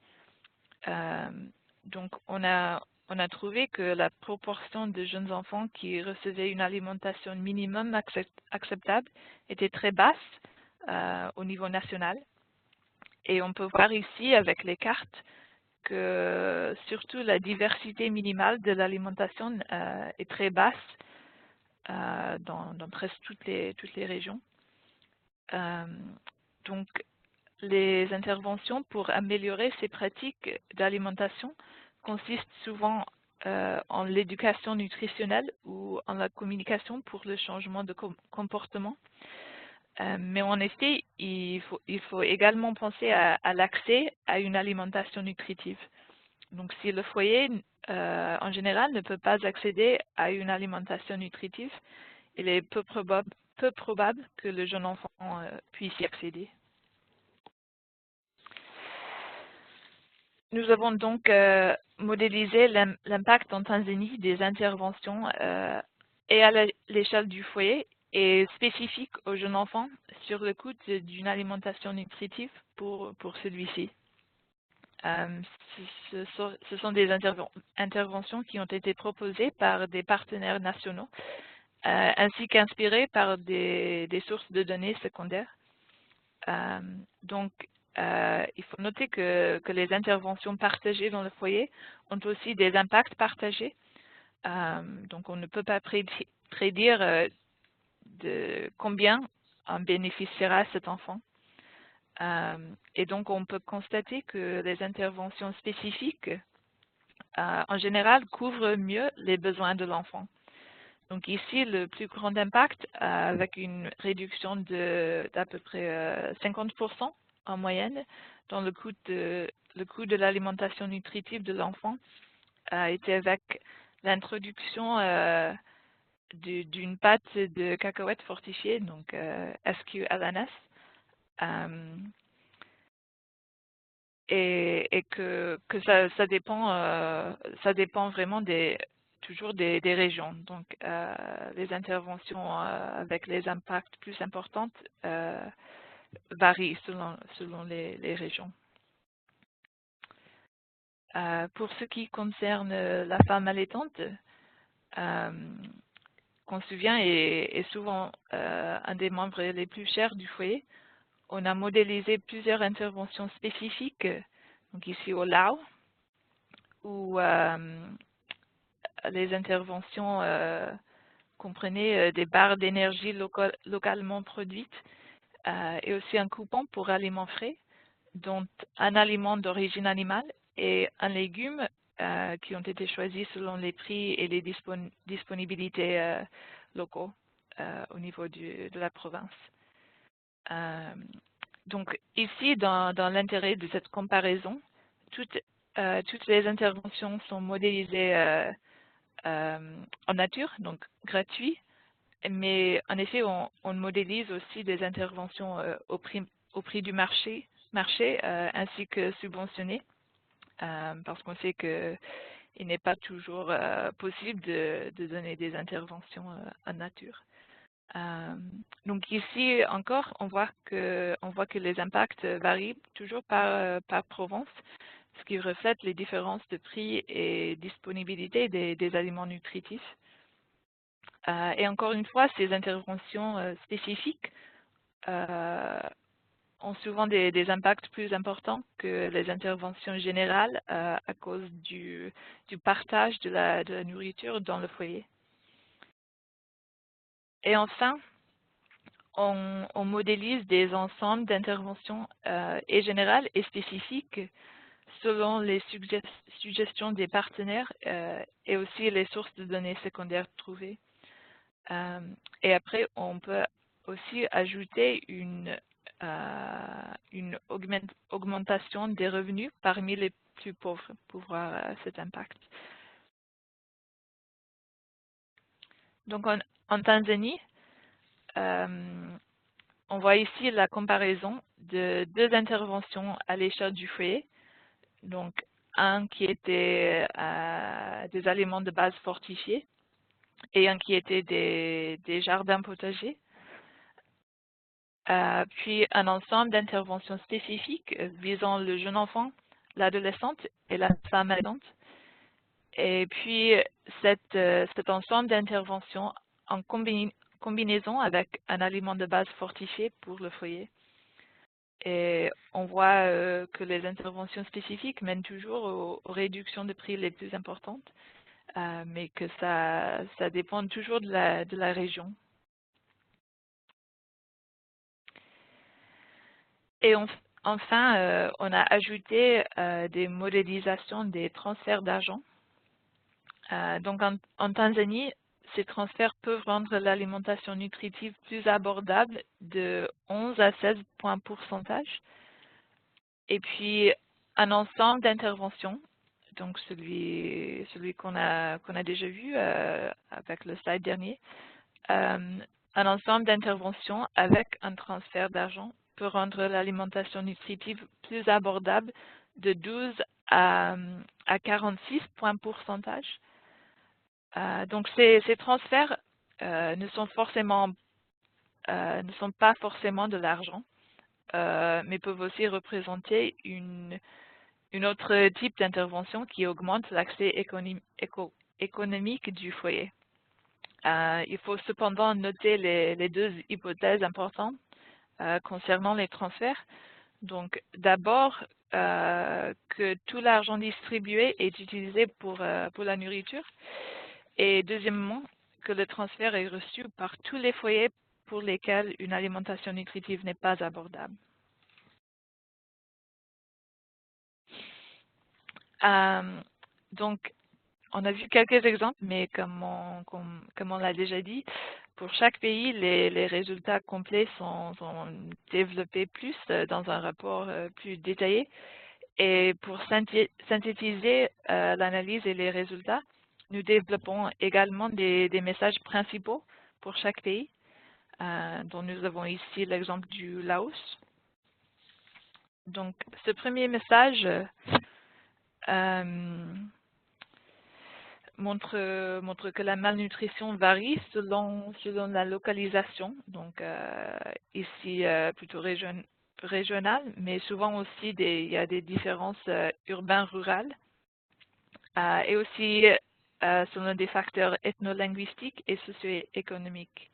D: Donc, on a trouvé que la proportion de jeunes enfants qui recevaient une alimentation minimum acceptable était très basse au niveau national. Et on peut voir ici avec les cartes que surtout la diversité minimale de l'alimentation est très basse dans presque toutes les régions. Donc, les interventions pour améliorer ces pratiques d'alimentation consistent souvent en l'éducation nutritionnelle ou en la communication pour le changement de comportement. Mais en effet, il faut également penser à l'accès à une alimentation nutritive. Donc, si le foyer, en général, ne peut pas accéder à une alimentation nutritive, il est peu probable que le jeune enfant puisse y accéder. Nous avons donc modélisé l'impact en Tanzanie des interventions et à l'échelle du foyer et spécifique aux jeunes enfants sur le coût d'une alimentation nutritive pour celui-ci. Ce sont des interventions qui ont été proposées par des partenaires nationaux ainsi qu'inspirées par des sources de données secondaires. Donc, il faut noter que les interventions partagées dans le foyer ont aussi des impacts partagés. Donc, on ne peut pas prédire de combien en bénéficiera cet enfant. Et donc, on peut constater que les interventions spécifiques, en général, couvrent mieux les besoins de l'enfant. Donc ici, le plus grand impact, avec une réduction d'à peu près 50% en moyenne dans le coût de l'alimentation nutritive de l'enfant, a été avec l'introduction d'une pâte de cacahuètes fortifiée, donc SQLNS, et que ça dépend vraiment toujours des régions. Donc, les interventions avec les impacts plus importants varient selon les régions. Pour ce qui concerne la femme allaitante, qu'on se souvient est souvent un des membres les plus chers du foyer, on a modélisé plusieurs interventions spécifiques, donc ici au Laos, où les interventions comprenaient des barres d'énergie localement produites et aussi un coupon pour aliments frais, dont un aliment d'origine animale et un légume qui ont été choisis selon les prix et les disponibilités locaux au niveau de la province. Donc ici, dans l'intérêt de cette comparaison, toutes les interventions sont modélisées en nature, donc gratuit, mais en effet, on modélise aussi des interventions au prix du marché ainsi que subventionnées, parce qu'on sait qu'il n'est pas toujours possible de donner des interventions en nature. Donc ici encore, on voit que les impacts varient toujours par province, ce qui reflète les différences de prix et disponibilité des aliments nutritifs. Et encore une fois, ces interventions spécifiques ont souvent des impacts plus importants que les interventions générales à cause du partage de la nourriture dans le foyer. Et enfin, on modélise des ensembles d'interventions et générales et spécifiques selon les suggestions des partenaires et aussi les sources de données secondaires trouvées. Et après, on peut aussi ajouter une augmentation des revenus parmi les plus pauvres pour voir cet impact. Donc en Tanzanie, on voit ici la comparaison de deux interventions à l'échelle du foyer. Donc, un qui était des aliments de base fortifiés et un qui était des jardins potagers. Puis un ensemble d'interventions spécifiques visant le jeune enfant, l'adolescente et la femme aidante. Et puis cet ensemble d'interventions en combinaison avec un aliment de base fortifié pour le foyer. Et on voit que les interventions spécifiques mènent toujours aux réductions de prix les plus importantes, mais que ça dépend toujours de la région. Et enfin, on a ajouté des modélisations des transferts d'argent. Donc en Tanzanie, ces transferts peuvent rendre l'alimentation nutritive plus abordable de 11 à 16 points pourcentage. Et puis un ensemble d'interventions, donc celui qu'on a déjà vu avec le slide dernier, un ensemble d'interventions avec un transfert d'argent peut rendre l'alimentation nutritive plus abordable de 12 à 46 points pourcentage. Donc ces transferts ne sont pas forcément de l'argent, mais peuvent aussi représenter une autre type d'intervention qui augmente l'accès économique du foyer. Il faut cependant noter les deux hypothèses importantes concernant les transferts. Donc, d'abord, que tout l'argent distribué est utilisé pour la nourriture. Et deuxièmement, que le transfert est reçu par tous les foyers pour lesquels une alimentation nutritive n'est pas abordable. Donc, on a vu quelques exemples, mais comme on l'a déjà dit, pour chaque pays, les résultats complets sont développés plus dans un rapport plus détaillé. Et pour synthétiser l'analyse et les résultats, nous développons également des messages principaux pour chaque pays, dont nous avons ici l'exemple du Laos. Donc, ce premier message montre que la malnutrition varie selon la localisation, donc ici plutôt régionale, mais souvent aussi il y a des différences urbaines-rurales, et aussi selon des facteurs ethno-linguistiques et socio-économiques.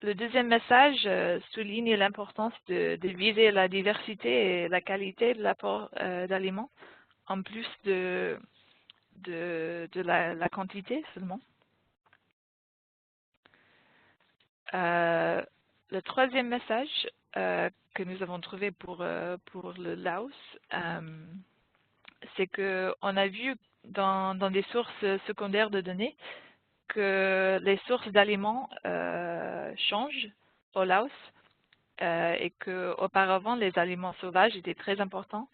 D: Le deuxième message souligne l'importance de viser la diversité et la qualité de l'apport d'aliments, en plus de la quantité seulement. Le troisième message que nous avons trouvé pour le Laos, c'est qu'on a vu dans des sources secondaires de données que les sources d'aliments changent au Laos et qu'auparavant les aliments sauvages étaient très importants,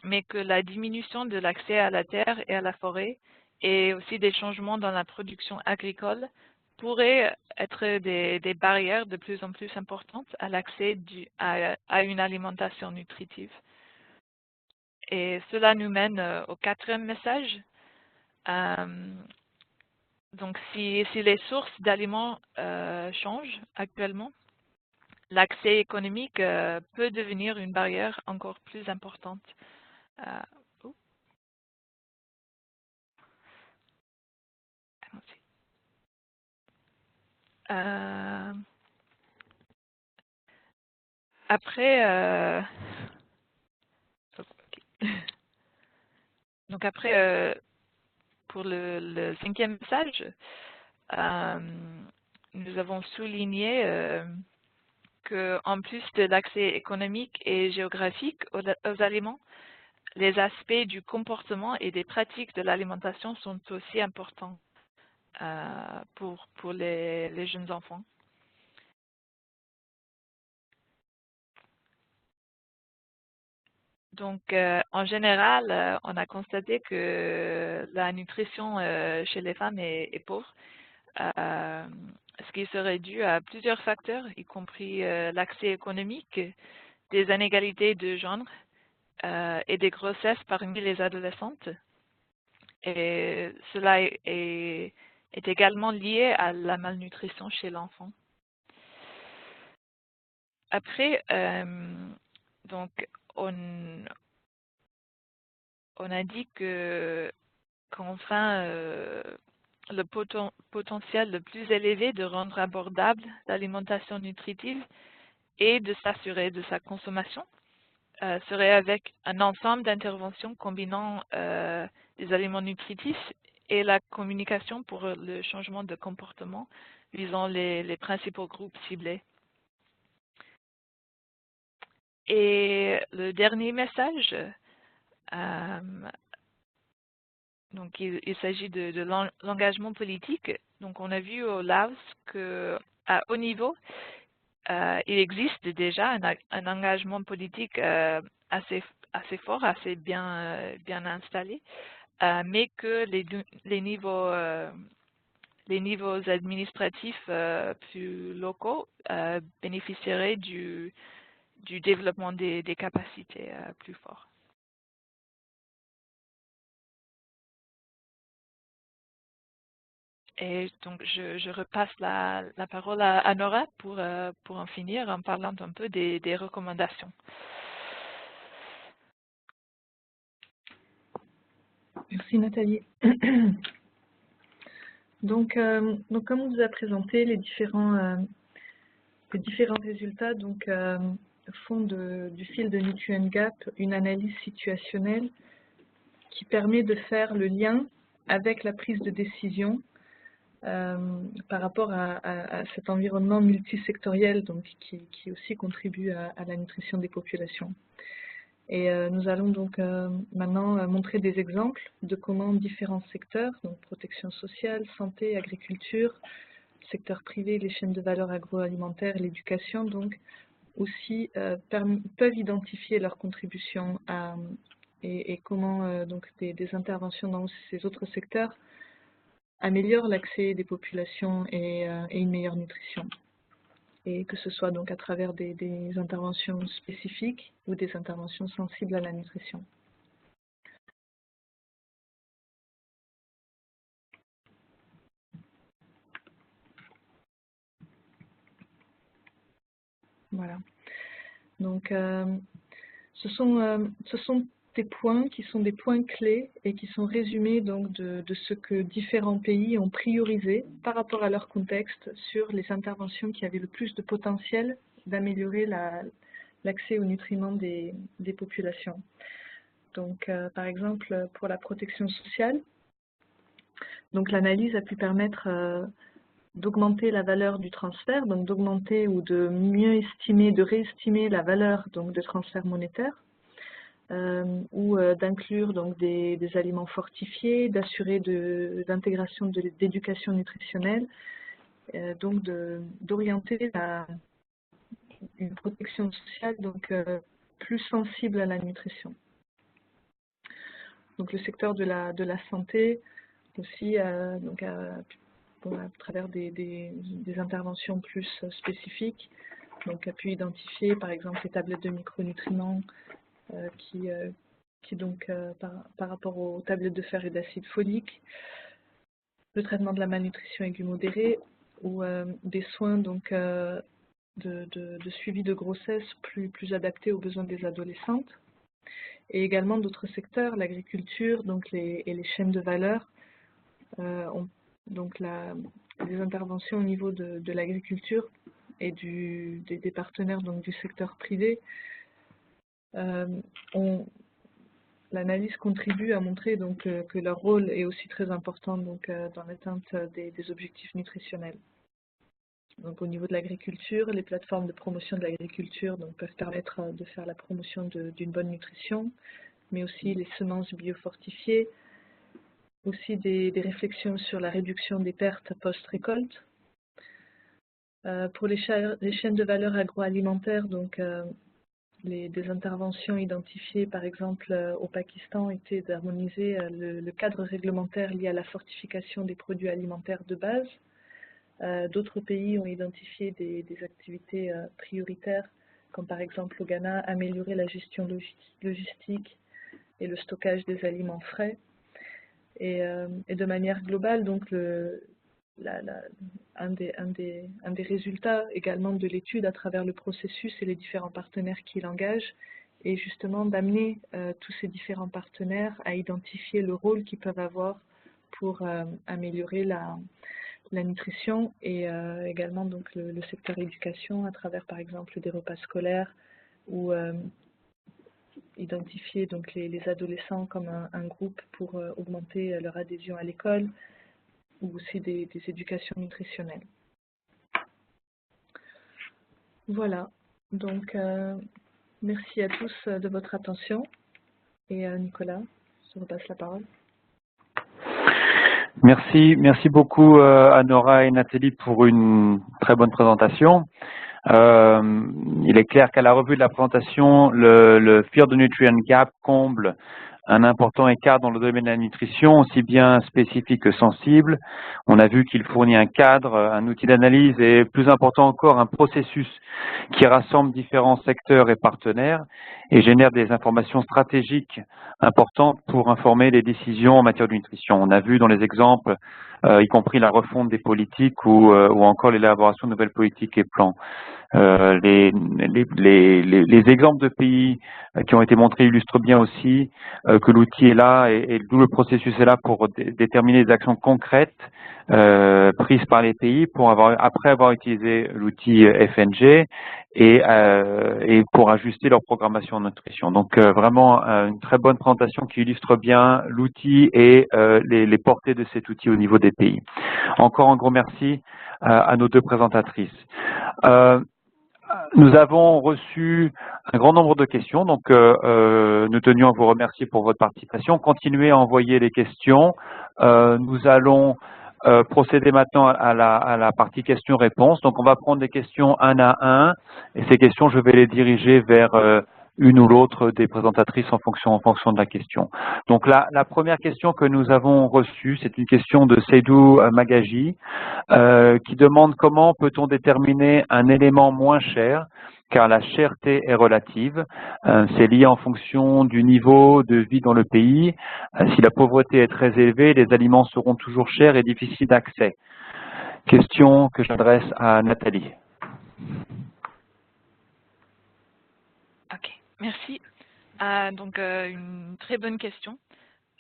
D: mais que la diminution de l'accès à la terre et à la forêt et aussi des changements dans la production agricole pourraient être des barrières de plus en plus importantes à l'accès à une alimentation nutritive. Et cela nous mène au quatrième message. Donc, si les sources d'aliments changent actuellement, l'accès économique peut devenir une barrière encore plus importante. Après, donc après pour le cinquième message, nous avons souligné qu'en plus de l'accès économique et géographique aux aliments, les aspects du comportement et des pratiques de l'alimentation sont aussi importants pour les jeunes enfants. Donc, en général, on a constaté que la nutrition chez les femmes est pauvre, ce qui serait dû à plusieurs facteurs, y compris l'accès économique, des inégalités de genre et des grossesses parmi les adolescentes. Et cela est également lié à la malnutrition chez l'enfant. Après, donc, on a dit qu'enfin, le potentiel le plus élevé de rendre abordable l'alimentation nutritive et de s'assurer de sa consommation serait avec un ensemble d'interventions combinant les aliments nutritifs et la communication pour le changement de comportement visant les principaux groupes ciblés. Et le dernier message, donc il s'agit de l'engagement politique. Donc on a vu au Laos qu'à haut niveau, il existe déjà un engagement politique assez fort, assez bien installé, mais que les niveaux administratifs plus locaux bénéficieraient du développement des capacités plus forts. Et donc, je repasse la parole à Nora pour en finir en parlant un peu des recommandations.
C: Merci Nathalie. Donc, comme on vous a présenté, les différents résultats font du fil de Nutrient Gap une analyse situationnelle qui permet de faire le lien avec la prise de décision par rapport à cet environnement multisectoriel qui aussi contribue à la nutrition des populations. Et nous allons donc maintenant montrer des exemples de comment différents secteurs, donc protection sociale, santé, agriculture, secteur privé, les chaînes de valeur agroalimentaire, l'éducation, donc aussi peuvent identifier leur contribution et comment des interventions dans ces autres secteurs améliorent l'accès des populations et une meilleure nutrition. Et que ce soit donc à travers des interventions spécifiques ou des interventions sensibles à la nutrition. Voilà. Donc, ce sont des points qui sont des points clés et qui sont résumés donc de ce que différents pays ont priorisé par rapport à leur contexte sur les interventions qui avaient le plus de potentiel d'améliorer l'accès aux nutriments des populations. Donc, par exemple, pour la protection sociale, donc l'analyse a pu permettre d'augmenter la valeur du transfert, donc d'augmenter ou de mieux estimer, de réestimer la valeur donc de transfert monétaire, ou d'inclure donc des aliments fortifiés, d'assurer l'intégration d'éducation nutritionnelle, donc d'orienter une protection sociale donc plus sensible à la nutrition. Donc le secteur de la santé aussi donc à travers des interventions plus spécifiques, donc a pu identifier par exemple les tablettes de micronutriments qui donc par rapport aux tablettes de fer et d'acide folique, le traitement de la malnutrition aiguë modérée ou des soins donc de suivi de grossesse plus adaptés aux besoins des adolescentes, et également d'autres secteurs, l'agriculture donc et les chaînes de valeur, donc les interventions au niveau de l'agriculture et des partenaires donc du secteur privé ont l'analyse contribue à montrer donc que leur rôle est aussi très important donc dans l'atteinte des objectifs nutritionnels. Donc au niveau de l'agriculture, les plateformes de promotion de l'agriculture peuvent permettre de faire la promotion d'une bonne nutrition, mais aussi les semences biofortifiées, aussi des réflexions sur la réduction des pertes post-récolte. Pour les chaînes de valeur agroalimentaire, donc des interventions identifiées par exemple au Pakistan étaient d'harmoniser le cadre réglementaire lié à la fortification des produits alimentaires de base. D'autres pays ont identifié des activités prioritaires, comme par exemple au Ghana, améliorer la gestion logistique et le stockage des aliments frais. Et de manière globale, donc un des résultats également de l'étude à travers le processus et les différents partenaires qui l'engagent est justement d'amener tous ces différents partenaires à identifier le rôle qu'ils peuvent avoir pour améliorer la nutrition et également donc le secteur éducation à travers par exemple des repas scolaires ou identifier donc les adolescents comme un groupe pour augmenter leur adhésion à l'école ou aussi des éducations nutritionnelles. Voilà, donc merci à tous de votre attention et Nicolas, je te repasse la parole.
B: Merci beaucoup à Nora et Nathalie pour une très bonne présentation. Il est clair qu'à la revue de la présentation, le Fear the Nutrient Gap comble un important écart dans le domaine de la nutrition, aussi bien spécifique que sensible. On a vu qu'il fournit un cadre, un outil d'analyse et, plus important encore, un processus qui rassemble différents secteurs et partenaires et génère des informations stratégiques importantes pour informer les décisions en matière de nutrition. On a vu dans les exemples, y compris la refonte des politiques ou encore l'élaboration de nouvelles politiques et plans. Les exemples de pays qui ont été montrés illustrent bien aussi que l'outil est là et d'où le processus est là pour déterminer des actions concrètes prises par les pays après avoir utilisé l'outil FNG et pour ajuster leur programmation en nutrition. Donc vraiment une très bonne présentation qui illustre bien l'outil et les portées de cet outil au niveau des pays. Encore un gros merci à nos deux présentatrices. Nous avons reçu un grand nombre de questions, donc nous tenions à vous remercier pour votre participation. Continuez à envoyer les questions. Nous allons procéder maintenant à la partie questions-réponses. Donc on va prendre des questions un à un et ces questions, je vais les diriger vers une ou l'autre des présentatrices en fonction de la question. Donc la première question que nous avons reçue, c'est une question de Seydou Magaji qui demande comment peut-on déterminer un élément moins cher car la cherté est relative. C'est lié en fonction du niveau de vie dans le pays. Si la pauvreté est très élevée, les aliments seront toujours chers et difficiles d'accès. Question que j'adresse à Nathalie.
D: Ok, merci. Donc, une très bonne question.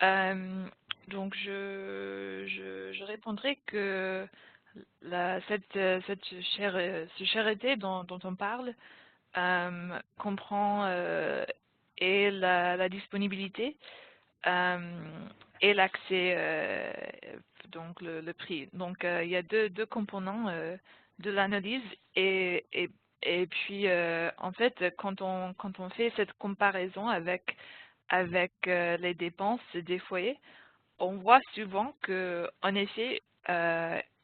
D: Donc, je répondrai que cette cherté dont on parle comprend et la disponibilité et l'accès, donc le prix. Donc, il y a deux composants de l'analyse et puis, en fait, quand on fait cette comparaison avec les dépenses des foyers, on voit souvent que, en effet,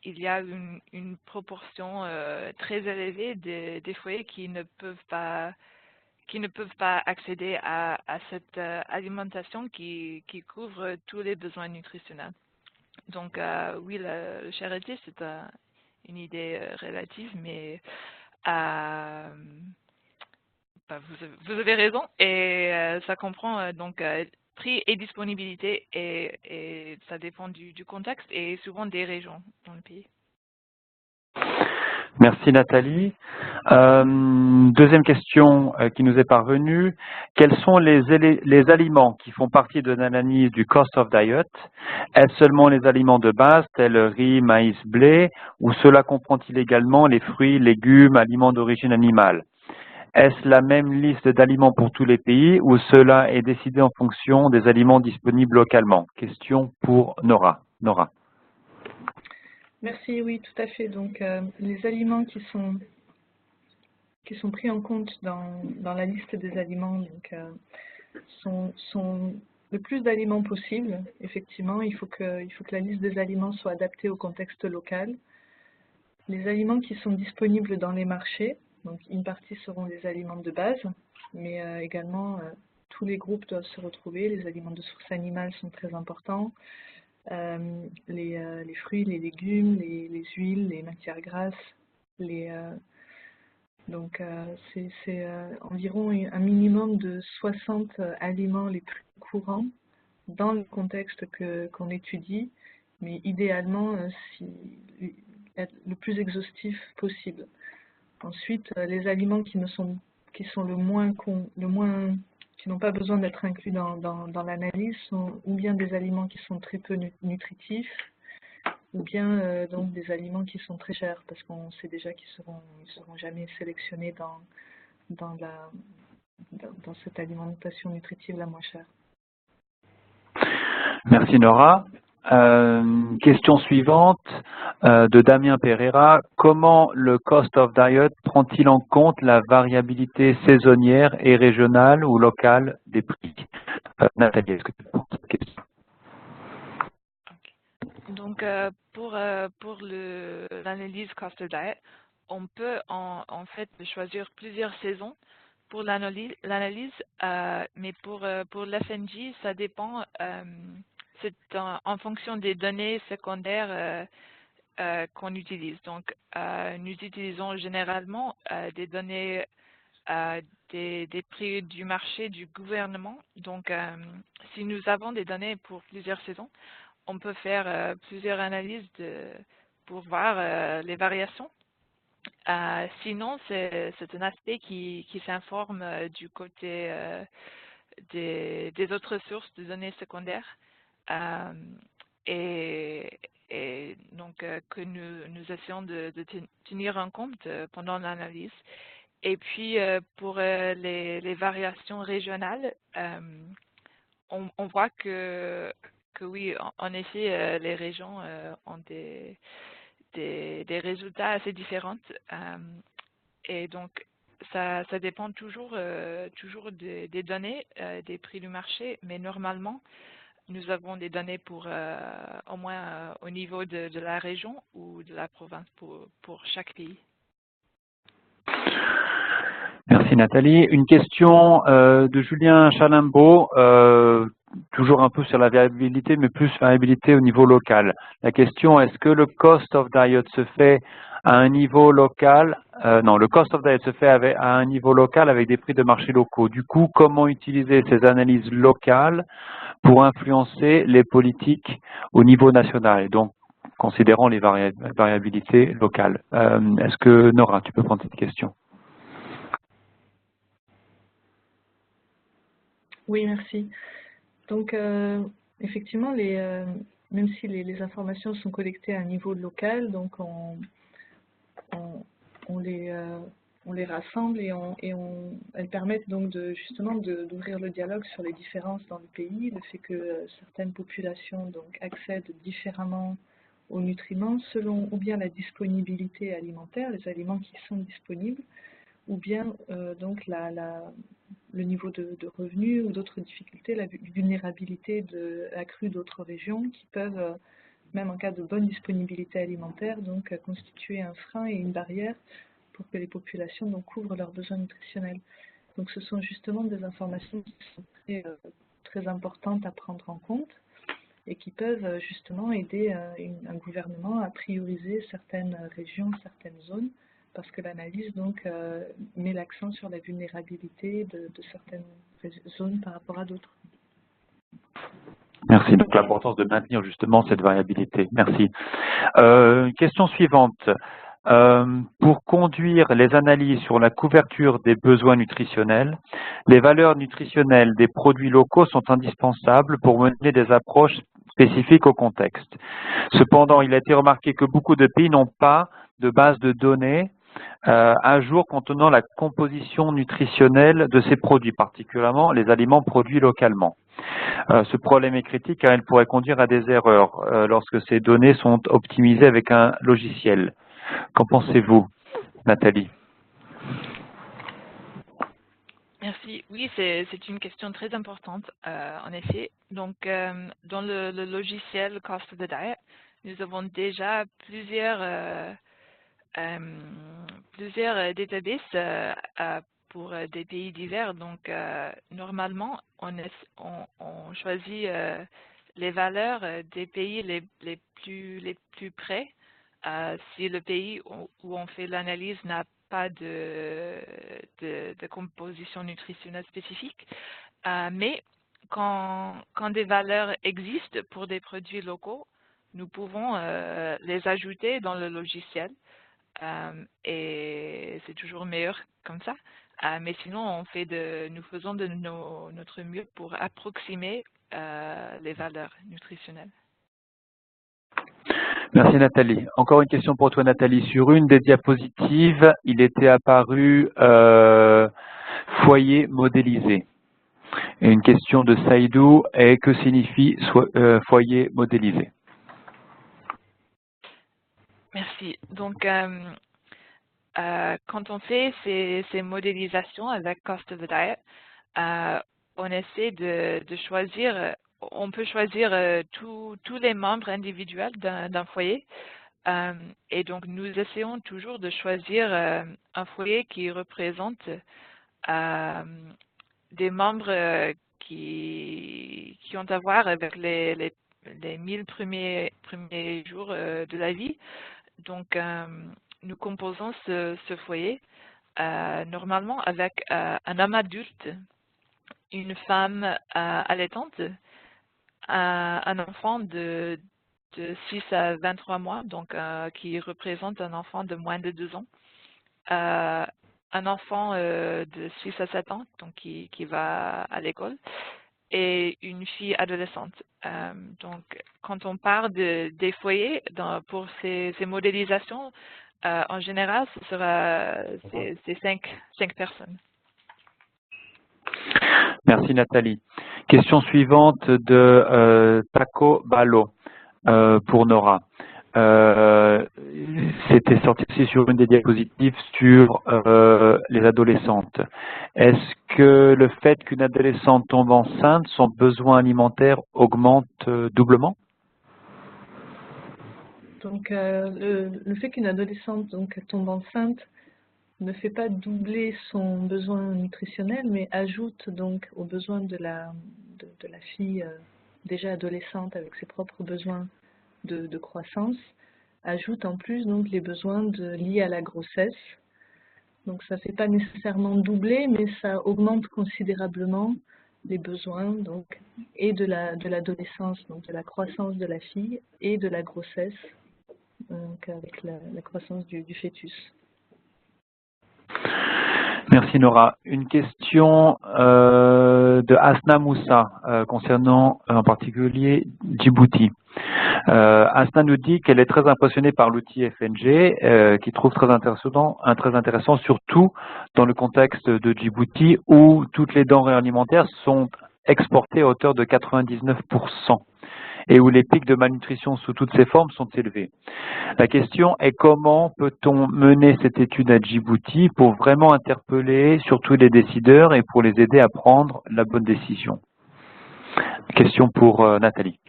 D: il y a une proportion très élevée des foyers qui ne peuvent pas accéder à cette alimentation qui couvre tous les besoins nutritionnels. Donc, oui, la charité, c'est une idée relative, mais vous avez raison et ça comprend donc prix et disponibilité et ça dépend du contexte et souvent des régions dans le pays.
B: Merci Nathalie. Deuxième question qui nous est parvenue. Quels sont les aliments qui font partie de l'analyse du cost of diet? Est-ce seulement les aliments de base tels riz, maïs, blé ou cela comprend-il également les fruits, légumes, aliments d'origine animale? Est-ce la même liste d'aliments pour tous les pays ou cela est décidé en fonction des aliments disponibles localement? Question pour Nora. Nora.
C: Merci, oui, tout à fait. Donc, les aliments qui sont pris en compte dans la liste des aliments donc, sont le plus d'aliments possible. Effectivement, il faut que la liste des aliments soit adaptée au contexte local. Les aliments qui sont disponibles dans les marchés, donc une partie seront les aliments de base, mais également tous les groupes doivent se retrouver. Les aliments de source animale sont très importants. Les fruits, les légumes, les huiles, les matières grasses, donc c'est environ un minimum de 60 aliments les plus courants dans le contexte qu'on étudie, mais idéalement être le plus exhaustif possible. Ensuite, les aliments qui sont qui n'ont pas besoin d'être inclus dans l'analyse sont ou bien des aliments qui sont très peu nutritifs, ou bien donc des aliments qui sont très chers, parce qu'on sait déjà qu'ils seront jamais sélectionnés dans cette alimentation nutritive la moins chère.
B: Merci Nora. Question suivante de Damien Pereira. Comment le cost of diet prend-il en compte la variabilité saisonnière et régionale ou locale des prix? Nathalie, est-ce que tu peux cette question?
D: Donc, pour l'analyse cost of diet, on peut en fait choisir plusieurs saisons pour l'analyse, mais pour l'FNJ, ça dépend. C'est en fonction des données secondaires qu'on utilise. Donc, nous utilisons généralement des données des prix du marché du gouvernement. Donc, si nous avons des données pour plusieurs saisons, on peut faire plusieurs analyses pour voir les variations. Sinon, c'est un aspect qui s'informe du côté des autres sources de données secondaires et donc que nous essayons de tenir en compte pendant l'analyse. Et puis, pour les variations régionales, on voit que oui, en effet, les régions ont des résultats assez différents. Et donc, ça dépend toujours des données, des prix du marché, mais normalement, nous avons des données pour au moins au niveau de la région ou de la province pour chaque pays.
B: Merci Nathalie. Une question de Julien Chalimbaud, toujours un peu sur la variabilité, mais plus variabilité au niveau local. La question, est-ce que le cost of diet se fait à un niveau local? Non, le cost of diet se fait à un niveau local avec des prix de marché locaux. Du coup, comment utiliser ces analyses locales pour influencer les politiques au niveau national, donc considérant les variabilités locales? Est-ce que Nora, tu peux prendre cette question?
C: Oui, merci. Donc, effectivement, même si les informations sont collectées à un niveau local, donc on les rassemble et elles permettent donc justement d'ouvrir le dialogue sur les différences dans le pays, le fait que certaines populations donc accèdent différemment aux nutriments selon ou bien la disponibilité alimentaire, les aliments qui sont disponibles, ou bien donc le niveau de revenus ou d'autres difficultés, la vulnérabilité accrue d'autres régions qui peuvent, même en cas de bonne disponibilité alimentaire, donc constituer un frein et une barrière pour que les populations donc, couvrent leurs besoins nutritionnels. Donc ce sont justement des informations qui sont très importantes à prendre en compte et qui peuvent justement aider un gouvernement à prioriser certaines régions, certaines zones, parce que l'analyse donc met l'accent sur la vulnérabilité de certaines zones par rapport à d'autres.
B: Merci. Donc l'importance de maintenir justement cette variabilité. Merci. Question suivante. Pour conduire les analyses sur la couverture des besoins nutritionnels, les valeurs nutritionnelles des produits locaux sont indispensables pour mener des approches spécifiques au contexte. Cependant, il a été remarqué que beaucoup de pays n'ont pas de base de données un jour contenant la composition nutritionnelle de ces produits, particulièrement les aliments produits localement. Ce problème est critique car il pourrait conduire à des erreurs lorsque ces données sont optimisées avec un logiciel. Qu'en pensez-vous, Nathalie?
D: Merci. Oui, c'est une question très importante, en effet. Donc, dans le logiciel Cost of the Diet, nous avons déjà plusieurs databases pour des pays divers. Donc, normalement, on choisit les valeurs des pays les plus près. Si le pays où on fait l'analyse n'a pas de composition nutritionnelle spécifique, mais quand des valeurs existent pour des produits locaux, nous pouvons les ajouter dans le logiciel et c'est toujours meilleur comme ça. Mais sinon, nous faisons de notre mieux pour approximer les valeurs nutritionnelles.
B: Merci Nathalie. Encore une question pour toi Nathalie. Sur une des diapositives, il était apparu foyer modélisé. Et une question de Saïdou est que signifie foyer modélisé?
D: Merci. Donc, quand on fait ces modélisations avec Cost of the Diet, on essaie de choisir, on peut choisir tous les membres individuels d'un foyer. Et donc, nous essayons toujours de choisir un foyer qui représente des membres qui ont à voir avec les 1000 premiers jours de la vie. Donc, nous composons ce foyer normalement avec un homme adulte, une femme allaitante, un enfant de 6 à 23 mois, donc qui représente un enfant de moins de 2 ans, un enfant de 6 à 7 ans, donc qui va à l'école, et une fille adolescente. Donc, quand on parle des foyers pour ces modélisations, en général, ce sera c'est 5 personnes.
B: Merci Nathalie. Question suivante de Taco Balo pour Nora. C'était sorti aussi sur une des diapositives sur les adolescentes. Est-ce que le fait qu'une adolescente tombe enceinte, son besoin alimentaire augmente doublement?
C: Donc, le fait qu'une adolescente tombe enceinte ne fait pas doubler son besoin nutritionnel, mais ajoute donc aux besoins de la fille déjà adolescente avec ses propres besoins de croissance, ajoute en plus donc les besoins liés à la grossesse. Donc ça ne fait pas nécessairement doubler, mais ça augmente considérablement les besoins donc, et de l'adolescence, donc de la croissance de la fille, et de la grossesse, donc avec la croissance du fœtus.
B: Merci Nora. Une question de Asna Moussa concernant en particulier Djibouti. Asna nous dit qu'elle est très impressionnée par l'outil FNG, qui trouve très intéressant, surtout dans le contexte de Djibouti où toutes les denrées alimentaires sont exportées à hauteur de 99%. Et où les pics de malnutrition sous toutes ses formes sont élevés. La question est comment peut-on mener cette étude à Djibouti pour vraiment interpeller surtout les décideurs et pour les aider à prendre la bonne décision? Question pour Nathalie.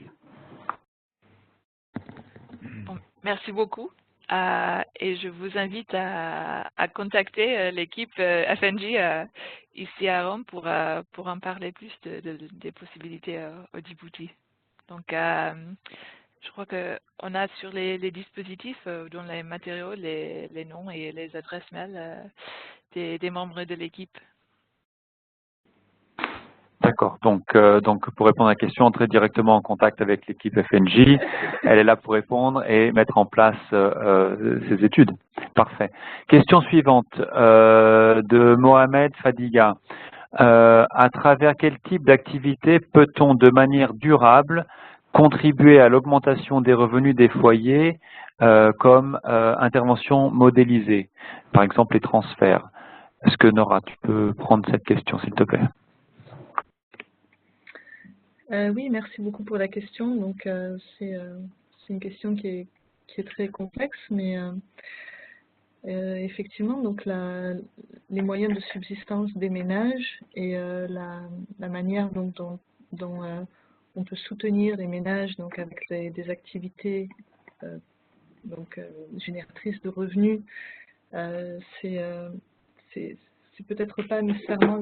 D: Bon, merci beaucoup. Et je vous invite à contacter l'équipe FNG ici à Rome pour en parler plus des possibilités au Djibouti. Donc, je crois qu'on a sur les dispositifs, dans les matériaux, les noms et les adresses mail des membres de l'équipe.
B: D'accord. Donc, pour répondre à la question, entrez directement en contact avec l'équipe FNJ. Elle est là pour répondre et mettre en place ces études. Parfait. Question suivante de Mohamed Fadiga. À travers quel type d'activité peut-on de manière durable contribuer à l'augmentation des revenus des foyers comme intervention modélisée, par exemple les transferts. Est-ce que Nora, tu peux prendre cette question, s'il te plaît?
C: Oui, merci beaucoup pour la question. Donc, c'est une question qui est très complexe, mais effectivement, donc les moyens de subsistance des ménages et la manière dont on peut soutenir les ménages donc avec des activités génératrices de revenus, c'est peut-être pas nécessairement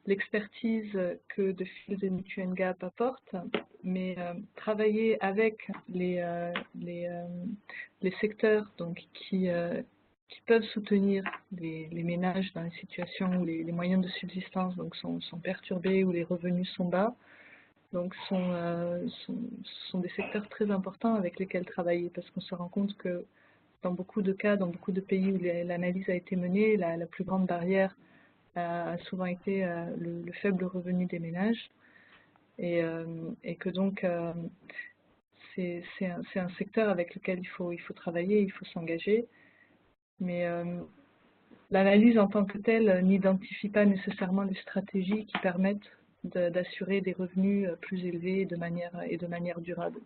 C: l'expertise que The Fields et Nutrient Gap apporte, mais travailler avec les secteurs donc, qui peuvent soutenir les ménages dans les situations où les moyens de subsistance donc, sont perturbés, où les revenus sont bas, donc sont des secteurs très importants avec lesquels travailler, parce qu'on se rend compte que dans beaucoup de cas, dans beaucoup de pays où l'analyse a été menée, la plus grande barrière a souvent été le faible revenu des ménages et que donc c'est un secteur avec lequel il faut travailler, il faut s'engager, mais l'analyse en tant que telle n'identifie pas nécessairement les stratégies qui permettent d'assurer des revenus plus élevés de manière durable.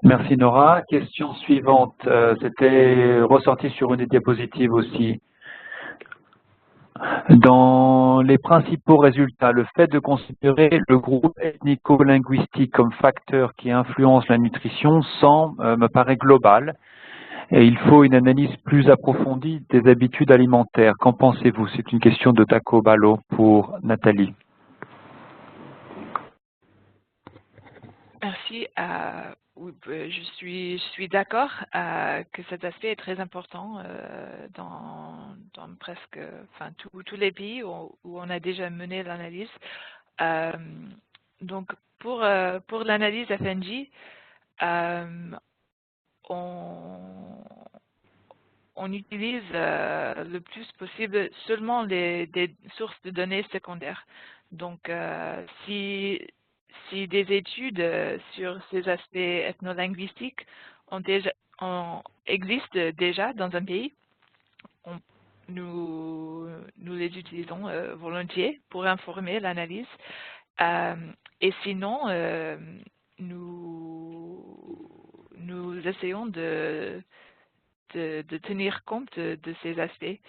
B: Merci Nora. Question suivante, c'était ressorti sur une des diapositives aussi. Dans les principaux résultats, le fait de considérer le groupe ethnico-linguistique comme facteur qui influence la nutrition me paraît global et il faut une analyse plus approfondie des habitudes alimentaires. Qu'en pensez-vous? C'est une question de Taco Ballo pour Nathalie.
D: Merci. Oui, je suis d'accord que cet aspect est très important dans presque tous les pays où on a déjà mené l'analyse. Donc, pour l'analyse FNG, on utilise le plus possible seulement des sources de données secondaires. Donc, si des études sur ces aspects ethnolinguistiques existent déjà dans un pays, nous les utilisons volontiers pour informer l'analyse. Et sinon, nous essayons de tenir compte de ces aspects,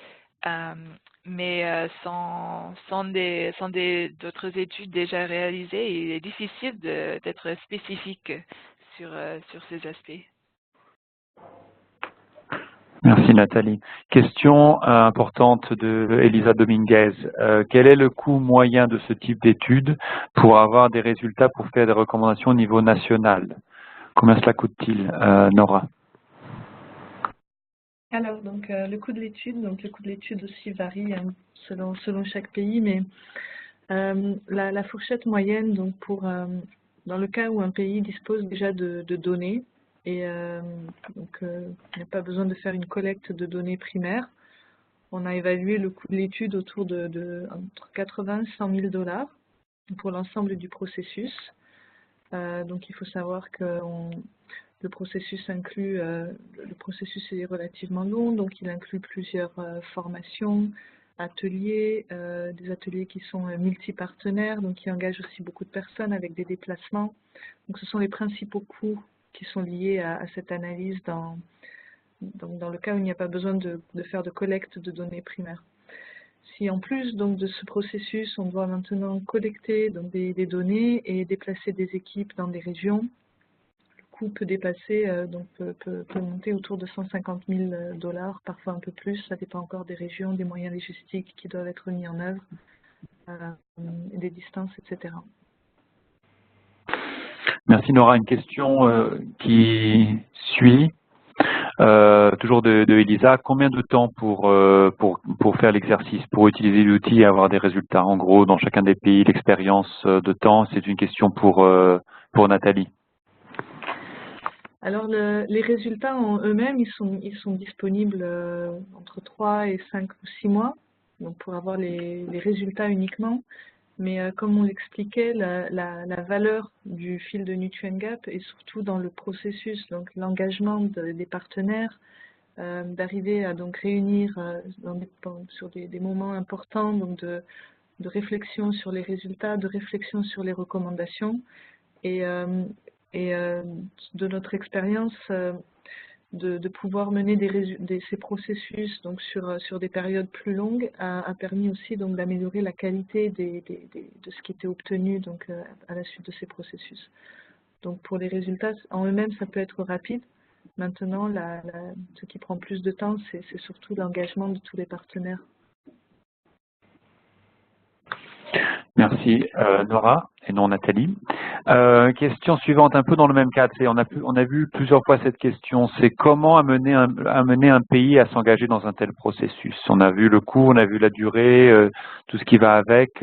D: mais sans d'autres études déjà réalisées, il est difficile d'être spécifique sur ces aspects.
B: Merci Nathalie. Question importante de Elisa Dominguez. Quel est le coût moyen de ce type d'études pour avoir des résultats pour faire des recommandations au niveau national? Combien cela coûte-t-il, Nora?
C: Alors, donc, le coût de l'étude aussi varie selon chaque pays, mais la fourchette moyenne, donc dans le cas où un pays dispose déjà de données, et donc il n'y a pas besoin de faire une collecte de données primaires, on a évalué le coût de l'étude autour entre 80 et 100 000 $ pour l'ensemble du processus. Donc, il faut savoir que le processus est relativement long, donc il inclut plusieurs formations, ateliers, des ateliers qui sont multipartenaires, donc qui engagent aussi beaucoup de personnes avec des déplacements. Donc ce sont les principaux coûts qui sont liés à cette analyse dans le cas où il n'y a pas besoin de faire de collecte de données primaires. Si en plus donc, de ce processus, on doit maintenant collecter donc, des données et déplacer des équipes dans des régions, coût peut dépasser, peut monter autour de 150 000 $, parfois un peu plus, ça dépend encore des régions, des moyens logistiques qui doivent être mis en œuvre, des distances, etc.
B: Merci Nora. Une question qui suit, toujours de Elisa. Combien de temps pour faire l'exercice, pour utiliser l'outil et avoir des résultats? En gros, dans chacun des pays, l'expérience de temps, c'est une question pour Nathalie.
C: Alors, les résultats en eux-mêmes, ils sont disponibles entre 3 et 5 ou 6 mois, donc pour avoir les résultats uniquement. Mais comme on l'expliquait, la valeur du fil de Nutrient Gap est surtout dans le processus, donc l'engagement des partenaires, d'arriver à donc réunir sur des moments importants donc de réflexion sur les résultats, de réflexion sur les recommandations. Et de notre expérience, de pouvoir mener ces processus donc sur des périodes plus longues a permis aussi donc d'améliorer la qualité de ce qui était obtenu donc à la suite de ces processus. Donc pour les résultats en eux-mêmes, ça peut être rapide. Maintenant, ce qui prend plus de temps, c'est surtout l'engagement de tous les partenaires.
B: Merci Nora et non Nathalie. Question suivante, un peu dans le même cadre. On a vu plusieurs fois cette question, c'est comment amener un pays à s'engager dans un tel processus. On a vu le coût, on a vu la durée, tout ce qui va avec,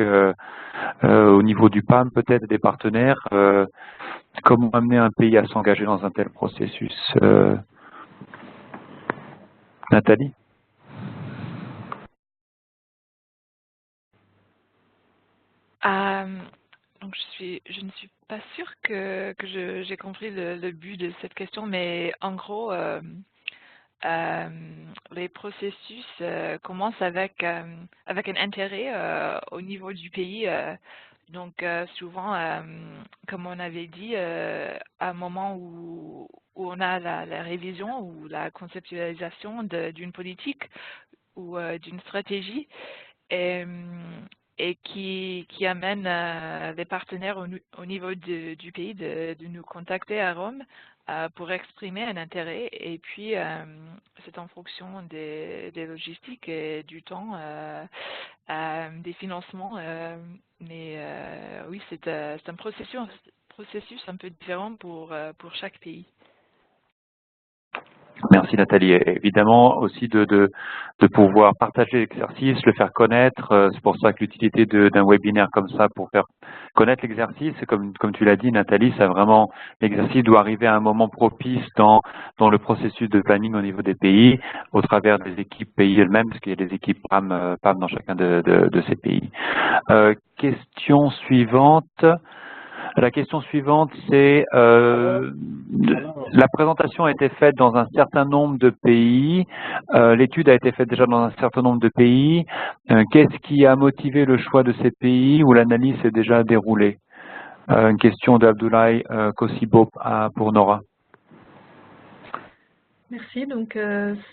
B: au niveau du PAM peut-être, des partenaires. Comment amener un pays à s'engager dans un tel processus Nathalie?
D: Donc je ne suis pas sûre que j'ai compris le but de cette question, mais en gros, les processus commencent avec un intérêt au niveau du pays. Donc souvent, comme on avait dit, à un moment où on a la révision ou la conceptualisation d'une politique ou d'une stratégie, et, et qui amène les partenaires au niveau du pays de nous contacter à Rome pour exprimer un intérêt. Et puis, c'est en fonction des logistiques et du temps, des financements. Mais oui, c'est un processus un peu différent pour chaque pays.
B: Merci Nathalie. Et évidemment aussi de pouvoir partager l'exercice, le faire connaître. C'est pour ça que l'utilité d'un webinaire comme ça pour faire connaître l'exercice, comme tu l'as dit Nathalie, ça vraiment l'exercice doit arriver à un moment propice dans le processus de planning au niveau des pays, au travers des équipes pays elles-mêmes, parce qu'il y a des équipes PAM dans chacun de ces pays. Question suivante. La question suivante, c'est la présentation a été faite dans un certain nombre de pays, l'étude a été faite déjà dans un certain nombre de pays. Qu'est-ce qui a motivé le choix de ces pays où l'analyse s'est déjà déroulée? Une question d'Abdoulaye Kossibo pour Nora.
C: Merci. Donc,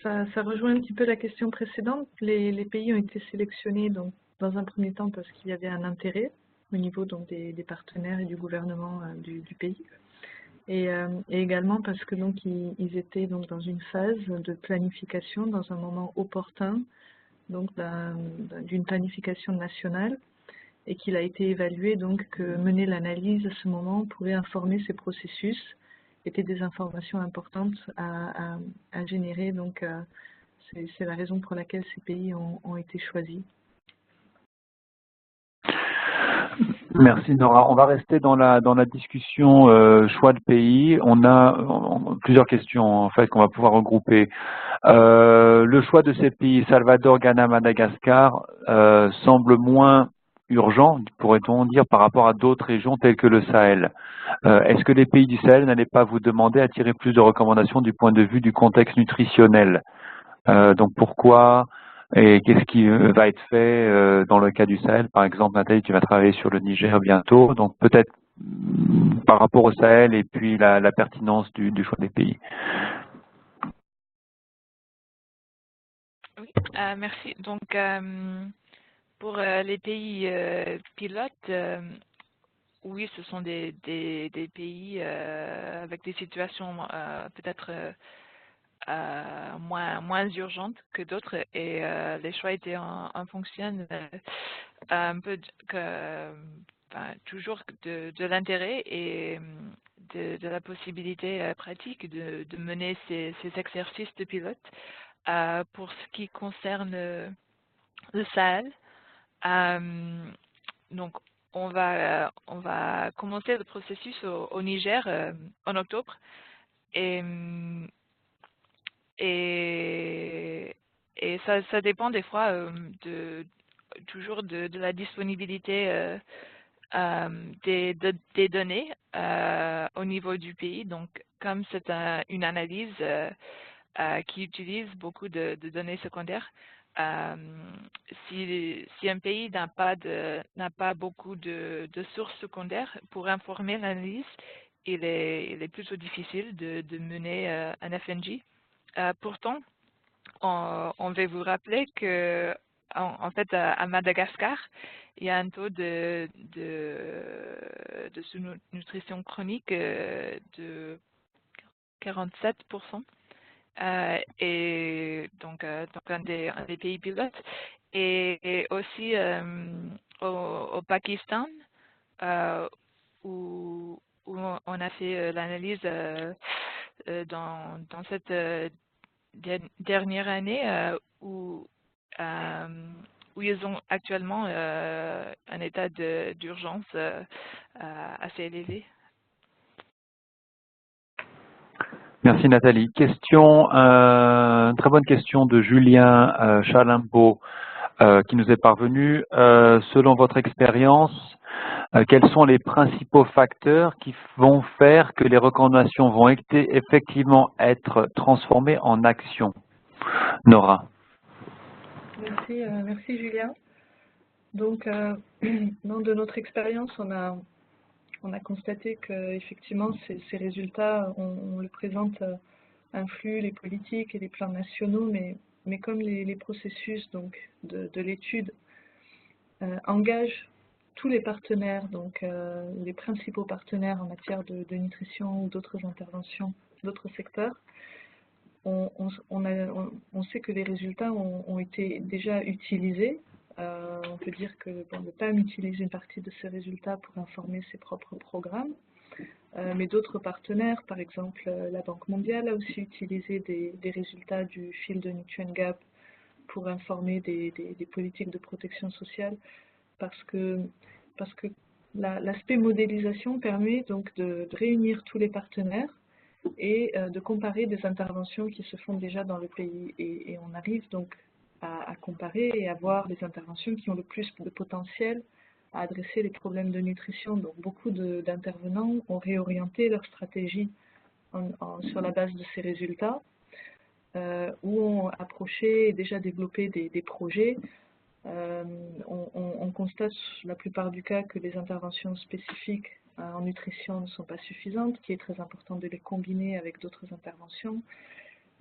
C: ça rejoint un petit peu la question précédente. Les pays ont été sélectionnés donc, dans un premier temps parce qu'il y avait un intérêt au niveau donc, des partenaires et du gouvernement du pays. Et également parce que donc ils étaient donc dans une phase de planification, dans un moment opportun, donc d'une planification nationale, et qu'il a été évalué donc que mener l'analyse à ce moment pourrait informer ces processus, étaient des informations importantes à générer. Donc c'est la raison pour laquelle ces pays ont été choisis.
B: Merci Nora. On va rester dans la discussion choix de pays. On a plusieurs questions en fait qu'on va pouvoir regrouper. Le choix de ces pays, Salvador, Ghana, Madagascar, semble moins urgent, pourrait-on dire, par rapport à d'autres régions telles que le Sahel. Est-ce que les pays du Sahel n'allaient pas vous demander à tirer plus de recommandations du point de vue du contexte nutritionnel? Donc pourquoi et qu'est-ce qui va être fait dans le cas du Sahel? Par exemple, Nathalie, tu vas travailler sur le Niger bientôt, donc peut-être par rapport au Sahel et puis la pertinence du choix des pays.
D: Oui, merci. Donc, pour les pays pilotes, oui, ce sont des pays avec des situations peut-être moins urgentes que d'autres, et les choix étaient en fonction un peu toujours de l'intérêt et de la possibilité pratique de mener ces exercices de pilote. Pour ce qui concerne le Sahel, donc on va commencer le processus au Niger en octobre, et ça dépend des fois toujours de la disponibilité des données au niveau du pays. Donc, comme c'est une analyse qui utilise beaucoup de données secondaires, si un pays n'a pas beaucoup de sources secondaires pour informer l'analyse, il est plutôt difficile de mener un FNJ. Pourtant, on va vous rappeler que en fait, à Madagascar, il y a un taux de sous-nutrition chronique de 47%. Et donc un des pays pilotes. Et aussi au Pakistan, où on a fait l'analyse dans cette dernière année où ils ont actuellement un état d'urgence assez élevé.
B: Merci Nathalie. Très bonne question de Julien Chalimbaud qui nous est parvenu. Selon votre expérience, quels sont les principaux facteurs qui vont faire que les recommandations vont effectivement être transformées en action? Nora.
C: Merci Julien. Donc, de notre expérience, on a constaté qu'effectivement, ces résultats, on le présente, influent les politiques et les plans nationaux, mais comme les processus donc, de l'étude engagent tous les partenaires, donc les principaux partenaires en matière de nutrition ou d'autres interventions, d'autres secteurs, on sait que les résultats ont été déjà utilisés. On peut dire que le PAM utilise une partie de ces résultats pour informer ses propres programmes, mais d'autres partenaires, par exemple la Banque mondiale, a aussi utilisé des résultats du Field Nutrient Gap pour informer des politiques de protection sociale, parce que l'aspect modélisation permet donc de réunir tous les partenaires et de comparer des interventions qui se font déjà dans le pays. Et on arrive donc à comparer et à voir les interventions qui ont le plus de potentiel à adresser les problèmes de nutrition. Donc beaucoup d'intervenants ont réorienté leur stratégie sur la base de ces résultats, ou ont approché et déjà développé des projets. On constate la plupart du cas que les interventions spécifiques en nutrition ne sont pas suffisantes, qu'il est très important de les combiner avec d'autres interventions.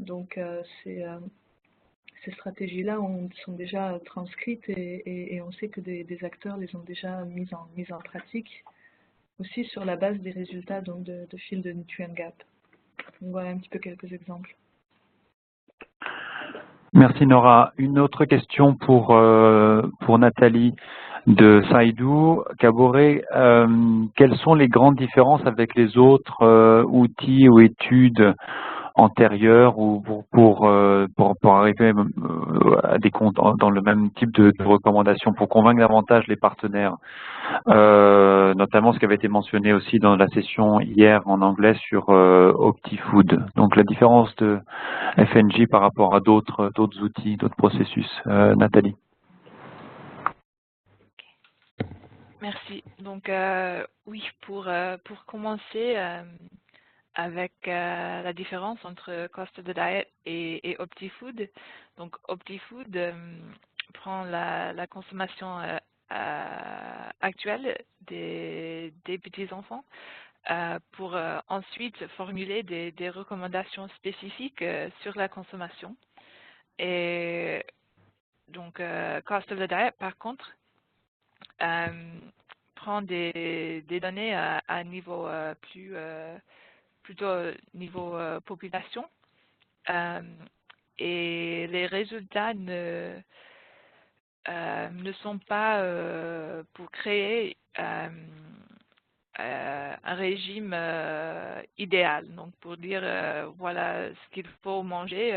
C: Donc ces stratégies-là sont déjà transcrites et on sait que des acteurs les ont déjà mises en pratique, aussi sur la base des résultats donc, de Field Nutrient Gap. Donc, voilà un petit peu quelques exemples.
B: Merci Nora. Une autre question pour Nathalie de Saïdou Kaboré. Quelles sont les grandes différences avec les autres outils ou études antérieures ou pour arriver à des comptes dans le même type de recommandations pour convaincre davantage les partenaires, notamment ce qui avait été mentionné aussi dans la session hier en anglais sur OptiFood. Donc la différence de FNJ par rapport à d'autres outils, d'autres processus. Nathalie.
D: Merci. Donc oui, pour commencer avec la différence entre Cost of the Diet et OptiFood. Donc OptiFood prend la consommation actuelle des petits-enfants pour ensuite formuler des recommandations spécifiques sur la consommation. Et donc Cost of the Diet, par contre, prend des données à niveau plutôt niveau population, et les résultats ne sont pas pour créer un régime idéal, donc pour dire voilà ce qu'il faut manger,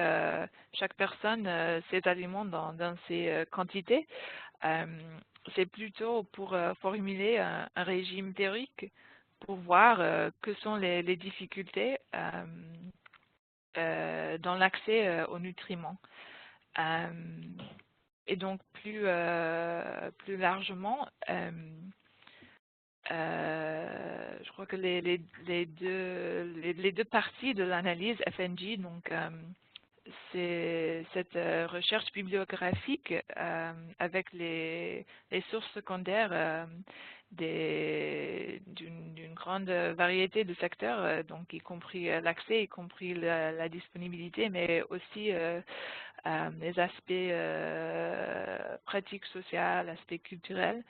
D: chaque personne ses aliments dans ses quantités. C'est plutôt pour formuler un régime théorique pour voir que sont les difficultés dans l'accès aux nutriments. et donc plus largement, je crois que les deux parties de l'analyse FNG, donc c'est cette recherche bibliographique avec les sources secondaires d'une grande variété de secteurs, donc y compris l'accès, y compris la disponibilité, mais aussi les aspects pratiques sociales, aspects culturels.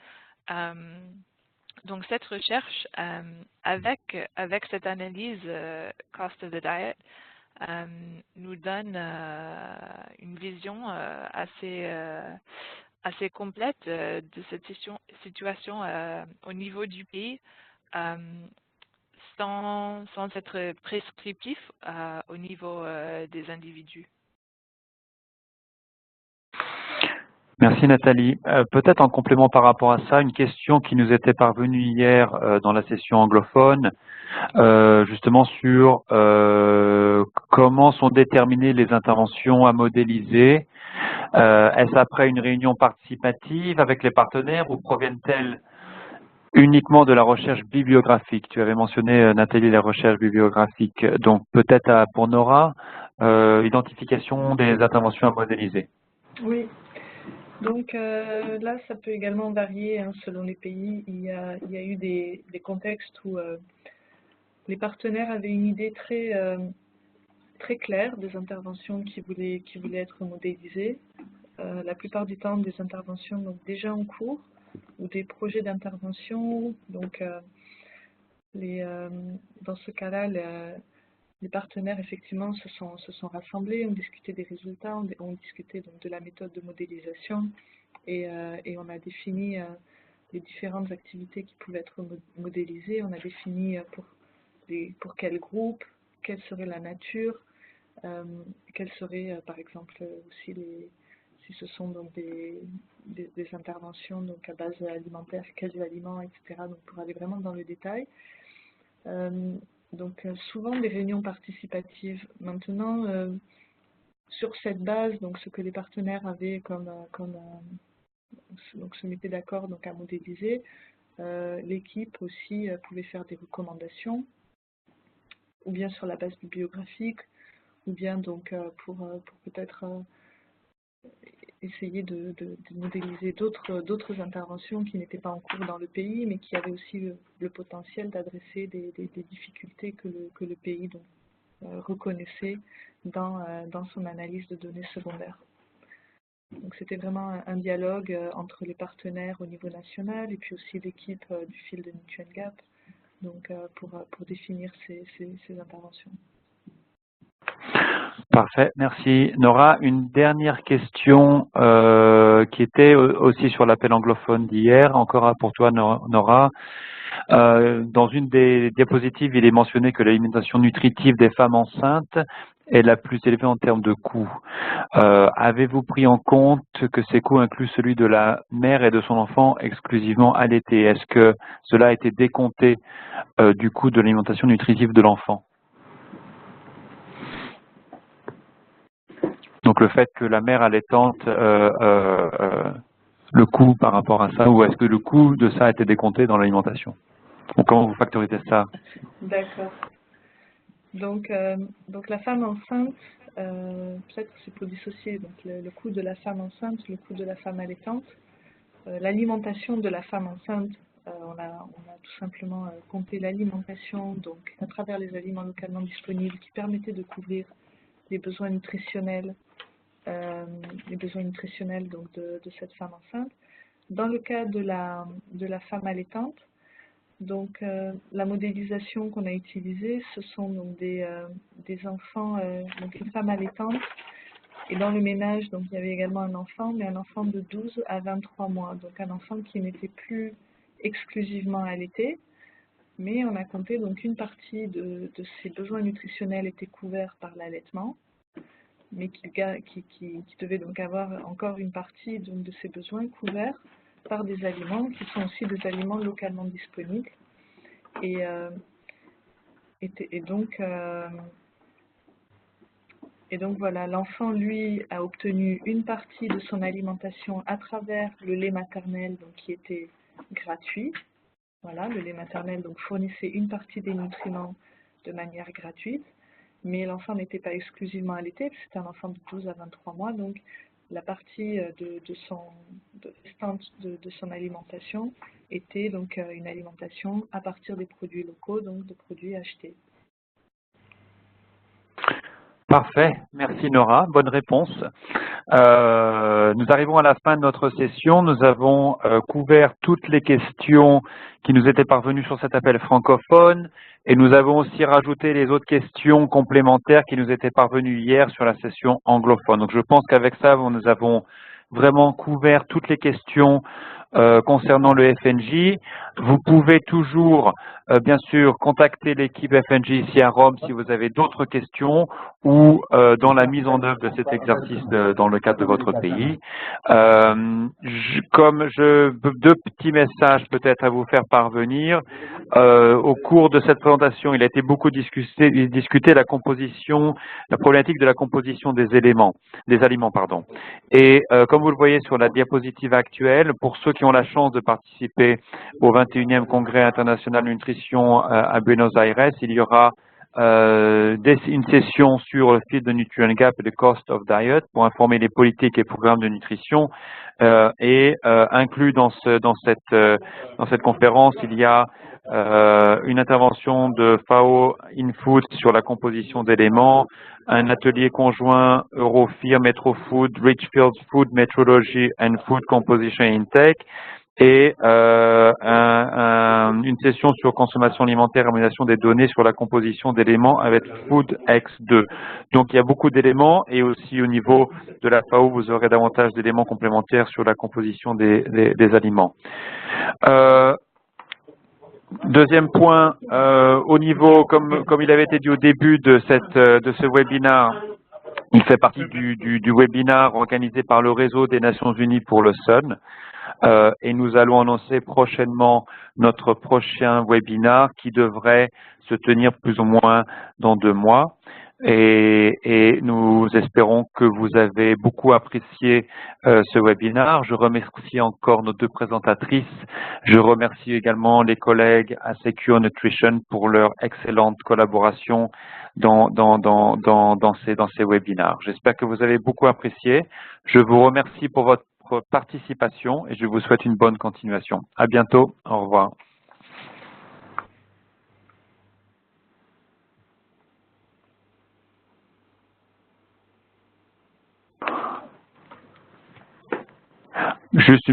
D: Donc cette recherche, avec cette analyse Cost of the Diet, nous donne une vision assez complète de cette situation au niveau du pays, sans être prescriptif au niveau des individus.
B: Merci Nathalie. Peut-être en complément par rapport à ça, une question qui nous était parvenue hier dans la session anglophone, justement sur comment sont déterminées les interventions à modéliser. Est-ce après une réunion participative avec les partenaires ou proviennent-elles uniquement de la recherche bibliographique? Tu avais mentionné, Nathalie, la recherche bibliographique. Donc peut-être pour Nora, identification des interventions à modéliser.
C: Oui. Donc là, ça peut également varier hein, selon les pays. Il y a eu des contextes où les partenaires avaient une idée très claire des interventions qui voulaient être modélisées. La plupart du temps, des interventions donc, déjà en cours ou des projets d'intervention. Donc, dans ce cas-là, les partenaires, effectivement, se sont rassemblés, ont discuté des résultats, ont discuté donc, de la méthode de modélisation et on a défini les différentes activités qui pouvaient être modélisées. On a défini pour quel groupe, quelle serait la nature, quelles seraient, par exemple, aussi si ce sont donc des interventions donc, à base alimentaire, quels aliments, etc. Donc, pour aller vraiment dans le détail. Donc souvent des réunions participatives. Maintenant, sur cette base, donc ce que les partenaires avaient donc se mettaient d'accord donc à modéliser, l'équipe aussi pouvait faire des recommandations, ou bien sur la base bibliographique, ou bien donc pour peut-être essayer de modéliser d'autres interventions qui n'étaient pas en cours dans le pays, mais qui avaient aussi le potentiel d'adresser des difficultés que le pays donc, reconnaissait dans son analyse de données secondaires. Donc c'était vraiment un dialogue entre les partenaires au niveau national et puis aussi l'équipe du Field Nutrient Gap donc, pour définir ces interventions.
B: Parfait, merci. Nora, une dernière question qui était aussi sur l'appel anglophone d'hier, encore pour toi Nora. Dans une des diapositives, il est mentionné que l'alimentation nutritive des femmes enceintes est la plus élevée en termes de coûts. Avez-vous pris en compte que ces coûts incluent celui de la mère et de son enfant exclusivement allaité? Est-ce que cela a été décompté du coût de l'alimentation nutritive de l'enfant? Donc le fait que la mère allaitante, le coût par rapport à ça, ou est-ce que le coût de ça a été décompté dans l'alimentation? Ou comment vous factorisez ça?
C: D'accord. Donc la femme enceinte, peut-être que c'est pour dissocier donc, le coût de la femme enceinte, le coût de la femme allaitante. L'alimentation de la femme enceinte, on a tout simplement compté l'alimentation donc à travers les aliments localement disponibles qui permettaient de couvrir les besoins nutritionnels donc de cette femme enceinte. Dans le cas de la femme allaitante, donc la modélisation qu'on a utilisée, ce sont donc des enfants, donc une femme allaitante, et dans le ménage, donc il y avait également un enfant, mais un enfant de 12 à 23 mois, donc un enfant qui n'était plus exclusivement allaité, mais on a compté donc une partie de ses besoins nutritionnels étaient couverts par l'allaitement, mais qui devait donc avoir encore une partie donc, de ses besoins couverts par des aliments qui sont aussi des aliments localement disponibles. Et donc Et donc voilà, l'enfant, lui, a obtenu une partie de son alimentation à travers le lait maternel, donc qui était gratuit. Voilà, le lait maternel donc fournissait une partie des nutriments de manière gratuite, mais l'enfant n'était pas exclusivement allaité, c'était un enfant de 12 à 23 mois, donc la partie restante de son alimentation était donc une alimentation à partir des produits locaux, donc de produits achetés.
B: Parfait, merci Nora, bonne réponse. Nous arrivons à la fin de notre session. Nous avons couvert toutes les questions qui nous étaient parvenues sur cet appel francophone et nous avons aussi rajouté les autres questions complémentaires qui nous étaient parvenues hier sur la session anglophone. Donc je pense qu'avec ça, nous avons vraiment couvert toutes les questions concernant le FNJ. Vous pouvez toujours, bien sûr, contacter l'équipe FNJ ici à Rome si vous avez d'autres questions ou dans la mise en œuvre de cet exercice dans le cadre de votre pays. Deux petits messages peut-être à vous faire parvenir. Au cours de cette présentation, il a été beaucoup discuté la problématique de la composition des aliments, pardon. Et comme vous le voyez sur la diapositive actuelle, pour ceux qui ont la chance de participer au 21e Congrès international de nutrition à Buenos Aires, il y aura une session sur le Feed the Nutrient Gap et le Cost of Diet pour informer les politiques et programmes de nutrition. Inclus dans cette conférence, il y a une intervention de FAO InFood sur la composition d'éléments, un atelier conjoint Eurofear, Metrofood, Richfield Food Metrology and Food Composition Intake, et une session sur consommation alimentaire et harmonisation des données sur la composition d'éléments avec FoodX2. Donc il y a beaucoup d'éléments et aussi au niveau de la FAO, vous aurez davantage d'éléments complémentaires sur la composition des aliments. Deuxième point, au niveau, comme il avait été dit au début de ce webinaire, il fait partie du webinaire organisé par le réseau des Nations Unies pour le SUN. Et nous allons annoncer prochainement notre prochain webinaire qui devrait se tenir plus ou moins dans 2 mois. Et nous espérons que vous avez beaucoup apprécié ce webinaire. Je remercie encore nos 2 présentatrices. Je remercie également les collègues à Secure Nutrition pour leur excellente collaboration dans ces webinaires. J'espère que vous avez beaucoup apprécié. Je vous remercie pour votre participation et je vous souhaite une bonne continuation. À bientôt. Au revoir. Juste une